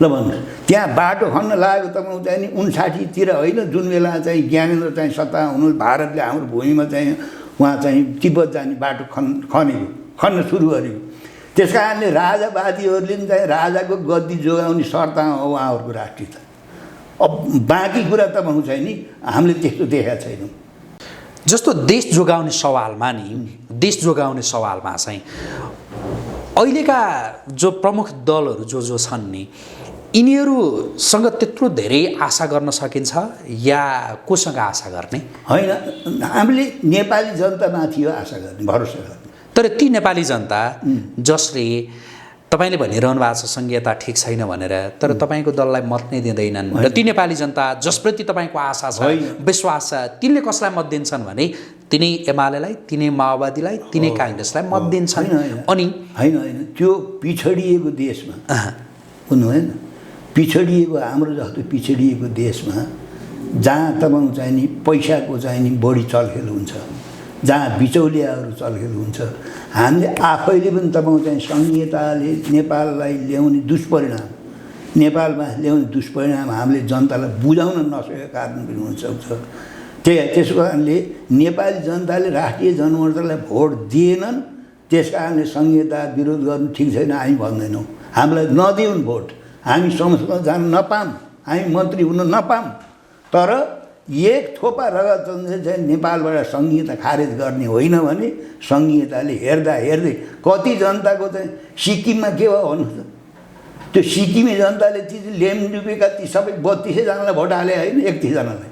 ल भन्नुहोस् त्यहाँ बाटो खन्न लागेको तपाईँको चाहिँ नि 59 होइन जुन बेला चाहिँ ज्ञानेन्द्र चाहिँ सत्ता हुनु भारतले हाम्रो भूमिमा चाहिँ उहाँ चाहिँ तिब्बत जाने बाटो खन्न सुरु गर्यो त्यस कारणले राजावादीहरूले पनि चाहिँ राजाको गद्दी जोगाउने शर्तमा हो उहाँहरूको राष्ट्रियता अब बाँकी कुरा तपाईँको चाहिँ नि हामीले त्यस्तो देखाएको छैनौँ जस्तो देश जोगाउने सवालमा चाहिँ अहिलेका जो प्रमुख दलहरू जो छन् नि यिनीहरूसँग त्यत्रो धेरै आशा गर्न सकिन्छ या कोसँग आशा गर्ने होइन हामीले नेपाली जनतामाथि हो आशा गर्ने भरोसा गर्ने तर ती नेपाली जनता जसले तपाईँले भनिरहनु भएको छ सङ्घीयता ठिक छैन भनेर तर तपाईँको दललाई मत नै दिँदैनन् र ती नेपाली जनता जसप्रति तपाईँको आशा छ विश्वास छ तिनले कसलाई मत दिन्छन् भने तिनै एमालेलाई तिनै माओवादीलाई तिनै काङ्ग्रेसलाई मत दिन्छन् अनि होइन त्यो पिछडिएको देशमा बुझ्नु भएन पिछडिएको हाम्रो जस्तो पिछडिएको देशमा जहाँ तपाईँको चाहिँ नि पैसाको चाहिँ नि बढी चलखेल हुन्छ जहाँ बिचौलियाहरू चलखेल हुन्छ हामीले आफैले पनि तपाईँको चाहिँ सङ्घीयताले नेपाललाई ल्याउने नेपालमा ल्याउने दुष्परिणाम हामीले जनतालाई बुझाउन नसकेको कारण पनि हुनसक्छ त्यसको कारणले नेपाली जनताले राष्ट्रिय जनमोर्चालाई भोट दिएनन् त्यस कारणले सङ्घीयता विरोध गर्नु ठिक छैन हामी भन्दैनौँ हामीलाई नदिउन् भोट हामी संसदमा जान नपाऊँ हामी मन्त्री हुन नपाऊँ तर एक थोपा रगत चाहिँ नेपालबाट सङ्घीयता खारेज गर्ने होइन भने सङ्घीयताले हेर्दा हेर्दै कति जनताको चाहिँ सिक्किममा के भयो भन्नु त त्यो सिक्किमे जनताले ती लेमडुबेका ती सबै 3200जनालाई भोट हाले होइन 31जनालाई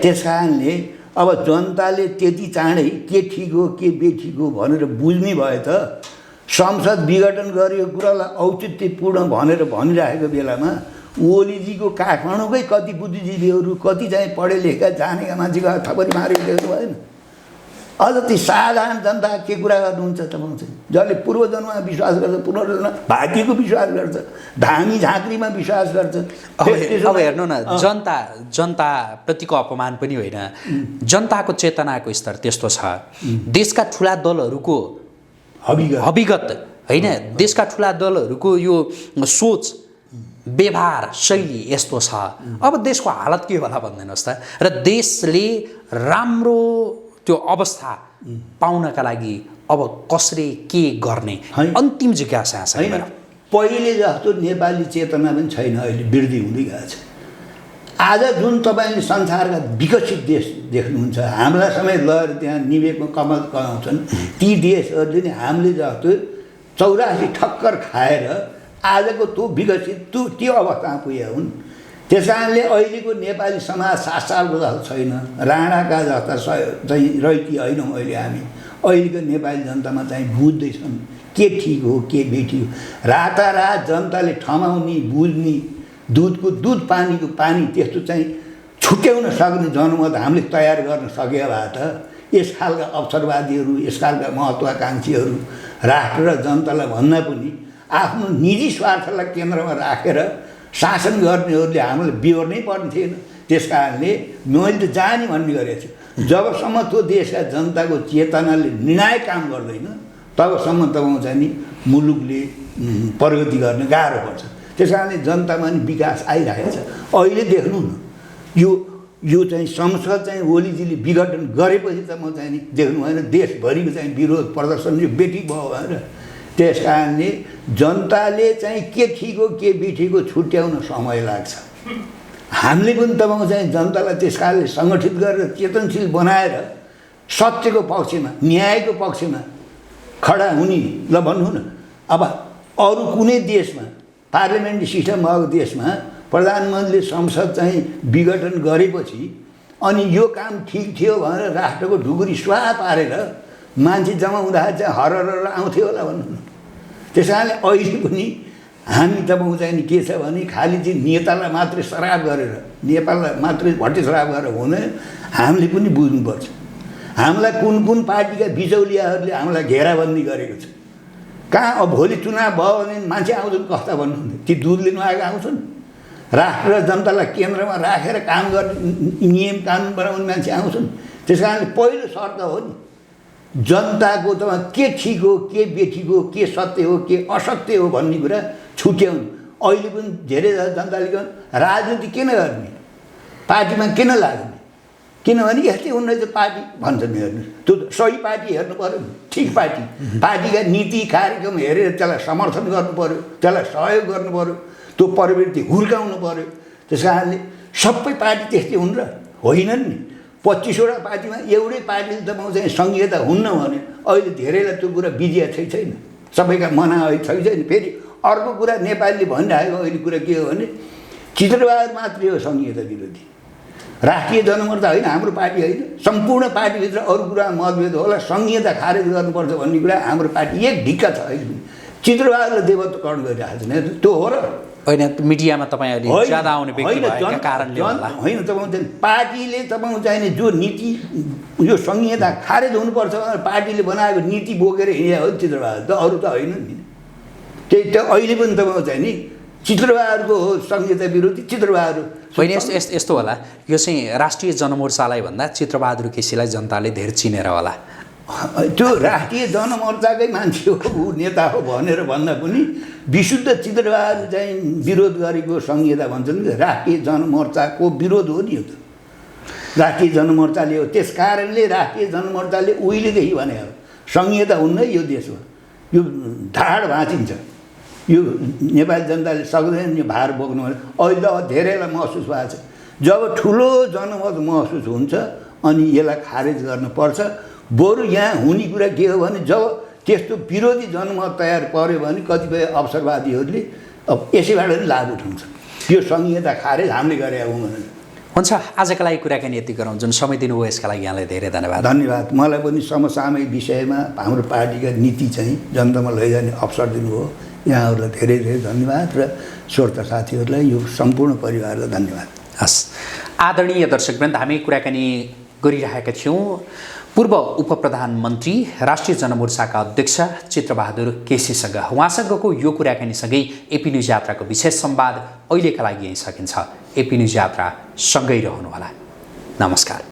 त्यस कारणले अब जनताले त्यति चाँडै के ठिक हो के बेठिक हो भनेर बुझ्ने भए त संसद विघटन गरेको कुरालाई औचित्यपूर्ण भनेर भनिरहेको बेलामा ओलीजीको काठमाडौँकै कति बुद्धिजीवीहरू कति चाहिँ पढे लेखेका जानेका मान्छेको थपरी मारेको देख्नु भएन अझ ती साधारण जनता के कुरा गर्नुहुन्छ तपाईँ चाहिँ जसले पूर्वजन्ममा विश्वास गर्छ पुनर्जन्म भाग्यको विश्वास गर्छ धामी झाँक्रीमा विश्वास गर्छ अब हेर्नु न जनताप्रतिको अपमान पनि होइन जनताको चेतनाको स्तर त्यस्तो छ देशका ठुला दलहरूको हविगत होइन देशका ठुला दलहरूको यो सोच व्यवहार शैली यस्तो छ अब देशको हालत के होला भन्दिनुहोस् त र देशले राम्रो त्यो अवस्था पाउनका लागि अब कसले के गर्ने अन्तिम जिज्ञासा छ होइन पहिले जस्तो नेपाली चेतना पनि छैन अहिले वृद्धि हुँदै गएको छ आज जुन तपाईँले संसारका विकसित देश देख्नुहुन्छ हाम्रा समेत लगेर त्यहाँ निवेकमा कमल कमाउँछन् ती देशहरूले नि हामीले जस्तो 84 ठक्कर खाएर आजको त्यो विकसित त्यो अवस्थामा पुगेका हुन् त्यस कारणले अहिलेको नेपाली समाज 7 सालको जस्तो छैन राणाका जस्ता चाहिँ रहिती होइनौँ अहिले हामी अहिलेको नेपाली जनतामा चाहिँ बुझ्दैछन् के ठिक हो के बेठिक हो रातारात जनताले ठमाउने बुझ्ने दुधको दुध पानीको पानी त्यस्तो चाहिँ छुट्याउन सक्ने जनमत हामीले तयार गर्न सके भए त यस खालका अवसरवादीहरू यस खालका महत्त्वाकाङ्क्षीहरू राष्ट्र र जनतालाई भन्दा पनि आफ्नो निजी स्वार्थलाई केन्द्रमा राखेर शासन गर्नेहरूले हामीलाई बिहोर्नै पर्ने थिएन त्यस कारणले मैले त जाने भन्ने गरेको छु जबसम्म त्यो देशका जनताको चेतनाले निर्णायक काम गर्दैन तबसम्म तपाईँ चाहिँ नि मुलुकले प्रगति गर्न गाह्रो पर्छ त्यस कारणले जनतामा नि विकास आइरहेको छ अहिले देख्नु न यो चाहिँ संसद चाहिँ ओलीजीले विघटन गरेपछि त म चाहिँ नि देख्नु भएन देशभरिको चाहिँ विरोध प्रदर्शन यो बेठिक भयो भनेर त्यस कारणले जनताले चाहिँ के ठिक हो के बेठिक हो छुट्याउन समय लाग्छ हामीले पनि तपाईँ चाहिँ जनतालाई त्यस कारणले सङ्गठित गरेर चेतनशील बनाएर सत्यको पक्षमा न्यायको पक्षमा खडा हुने ल भन्नु न अब अरू कुनै देशमा पार्लियामेन्ट्री सिस्टम भएको देशमा प्रधानमन्त्रीले संसद चाहिँ विघटन गरेपछि अनि यो काम ठिक थियो भनेर राष्ट्रको ढुकुरी स्वाहा पारेर मान्छे जम्मा हुँदाखेरि चाहिँ हरर आउँथ्यो होला भन्नु न त्यस कारणले अहिले पनि हामी तपाईँ चाहिँ नि के छ भने खालि चाहिँ नेतालाई मात्रै सराप गरेर नेपाललाई मात्रै भट्टी सराप गरेर हुने हामीले पनि बुझ्नुपर्छ हामीलाई कुन कुन पार्टीका बिचौलियाहरूले हामीलाई घेराबन्दी गरेको छ कहाँ अब भोलि चुनाव भयो भने मान्छे आउँछन् कस्ता भन्नुहुन्थ्यो ती दुध लिनु आएको आउँछन् राष्ट्र र जनतालाई केन्द्रमा राखेर काम गर्ने नियम कानुन बनाउने मान्छे आउँछन् त्यस कारणले पहिलो शर्त हो नि जनताको त के ठिक हो के बेठिक हो के सत्य हो के असत्य हो भन्ने कुरा छुट्याउनु अहिले पनि धेरै जनताले राजनीति किन गर्ने पार्टीमा किन लाग्ने किनभने यस्तै उन्नत पार्टी भन्छन् हेर्नु त्यो सही पार्टी हेर्नु पऱ्यो ठिक पार्टीका नीति कार्यक्रम हेरेर त्यसलाई समर्थन गर्नु पऱ्यो त्यसलाई सहयोग गर्नु पऱ्यो त्यो प्रवृत्ति हुर्काउनु पऱ्यो त्यस कारणले सबै पार्टी त्यस्तै हुन् र होइनन् नि 25वटा पार्टीमा एउटै पार्टीले त म चाहिँ सङ्घीयता हुन्न भने अहिले धेरैलाई त्यो कुरा बिजिया छैन सबैका मना छैन फेरि अर्को कुरा नेपालीले भनिरहेको अहिले कुरा के हो भने चित्रबहादुर मात्रै हो सङ्घीयता विरोधी राष्ट्रिय जनमोर्चा होइन हाम्रो पार्टी होइन सम्पूर्ण पार्टीभित्र अरू कुरामा मतभेद होला सङ्घीयता खारेज गर्नुपर्छ भन्ने कुरा हाम्रो पार्टी एक ढिक्का छ अहिले पनि चित्रबहादुरले देवत्वकरण गरिरहेको छैन त्यो हो र होइन मिडियामा तपाईँ अहिले ज्यादा आउने व्यक्ति भएका कारणले होला होइन तपाईँ चाहिँ पार्टीले तपाईँ चाहिने जो नीति यो सङ्घीयता खारेज हुनुपर्छ भनेर पार्टीले बनाएको नीति बोकेर हिँडेको हो चित्रबहादुर त अरू त होइन नि त्यही त अहिले पनि तपाईँ चाहिँ नि चित्रबहादुरको हो सङ्घीयता विरोधी चित्रबहादुर होइन यस्तो होला यो चाहिँ राष्ट्रिय जनमोर्चालाई भन्दा चित्रबहादुर केसीलाई जनताले धेरै चिनेर होला त्यो राष्ट्रिय जनमोर्चाकै मान्छे हो ऊ नेता हो भनेर भन्दा पनि विशुद्ध चित्रबहादुर चाहिँ विरोध गरेको सङ्घीयता भन्छन् नि राष्ट्रिय जनमोर्चाको विरोध हो नि यो त राष्ट्रिय जनमोर्चाले हो त्यस कारणले राष्ट्रिय जनमोर्चाले उहिलेदेखि भने हो सङ्घीयता हुन्न यो देशमा यो ढाड भाँचिन्छ यो नेपाली जनताले सक्दैन यो भार बोक्नु भने अहिले त धेरैलाई महसुस भएको छ जब ठुलो जनमत महसुस हुन्छ अनि यसलाई खारेज गर्नुपर्छ। बरु यहाँ हुने कुरा के हो भने जब त्यस्तो विरोधी जनमत तयार पर्यो भने कतिपय अवसरवादीहरूले अब यसैबाट पनि लाभ उठाउँछ। यो सङ्घीयता खारेज हामीले गरे हौँ भनेर। हुन्छ, आजका लागि कुराकानी यति गरौँ। जुन समय दिनुभयो यसका लागि यहाँलाई धेरै धन्यवाद। धन्यवाद। मलाई पनि समसामयिक विषयमा हाम्रो पार्टीका नीति चाहिँ जनतामा लैजाने अवसर दिनुभयो। यहाँहरूलाई धेरै धेरै धन्यवाद र श्रोता साथीहरूलाई यो सम्पूर्ण परिवारलाई धन्यवाद। हस्, आदरणीय दर्शकवृन्द, हामी कुराकानी गरिरहेका थियौँ पूर्व उपप्रधानमन्त्री राष्ट्रिय जनमोर्चाका अध्यक्ष चित्रबहादुर केसीसँग। उहाँसँगको यो कुराकानीसँगै एपी न्युज यात्राको विशेष संवाद अहिलेका लागि यहीँ सकिन्छ। एपी न्युज यात्रा सँगै रहनुहोला। नमस्कार।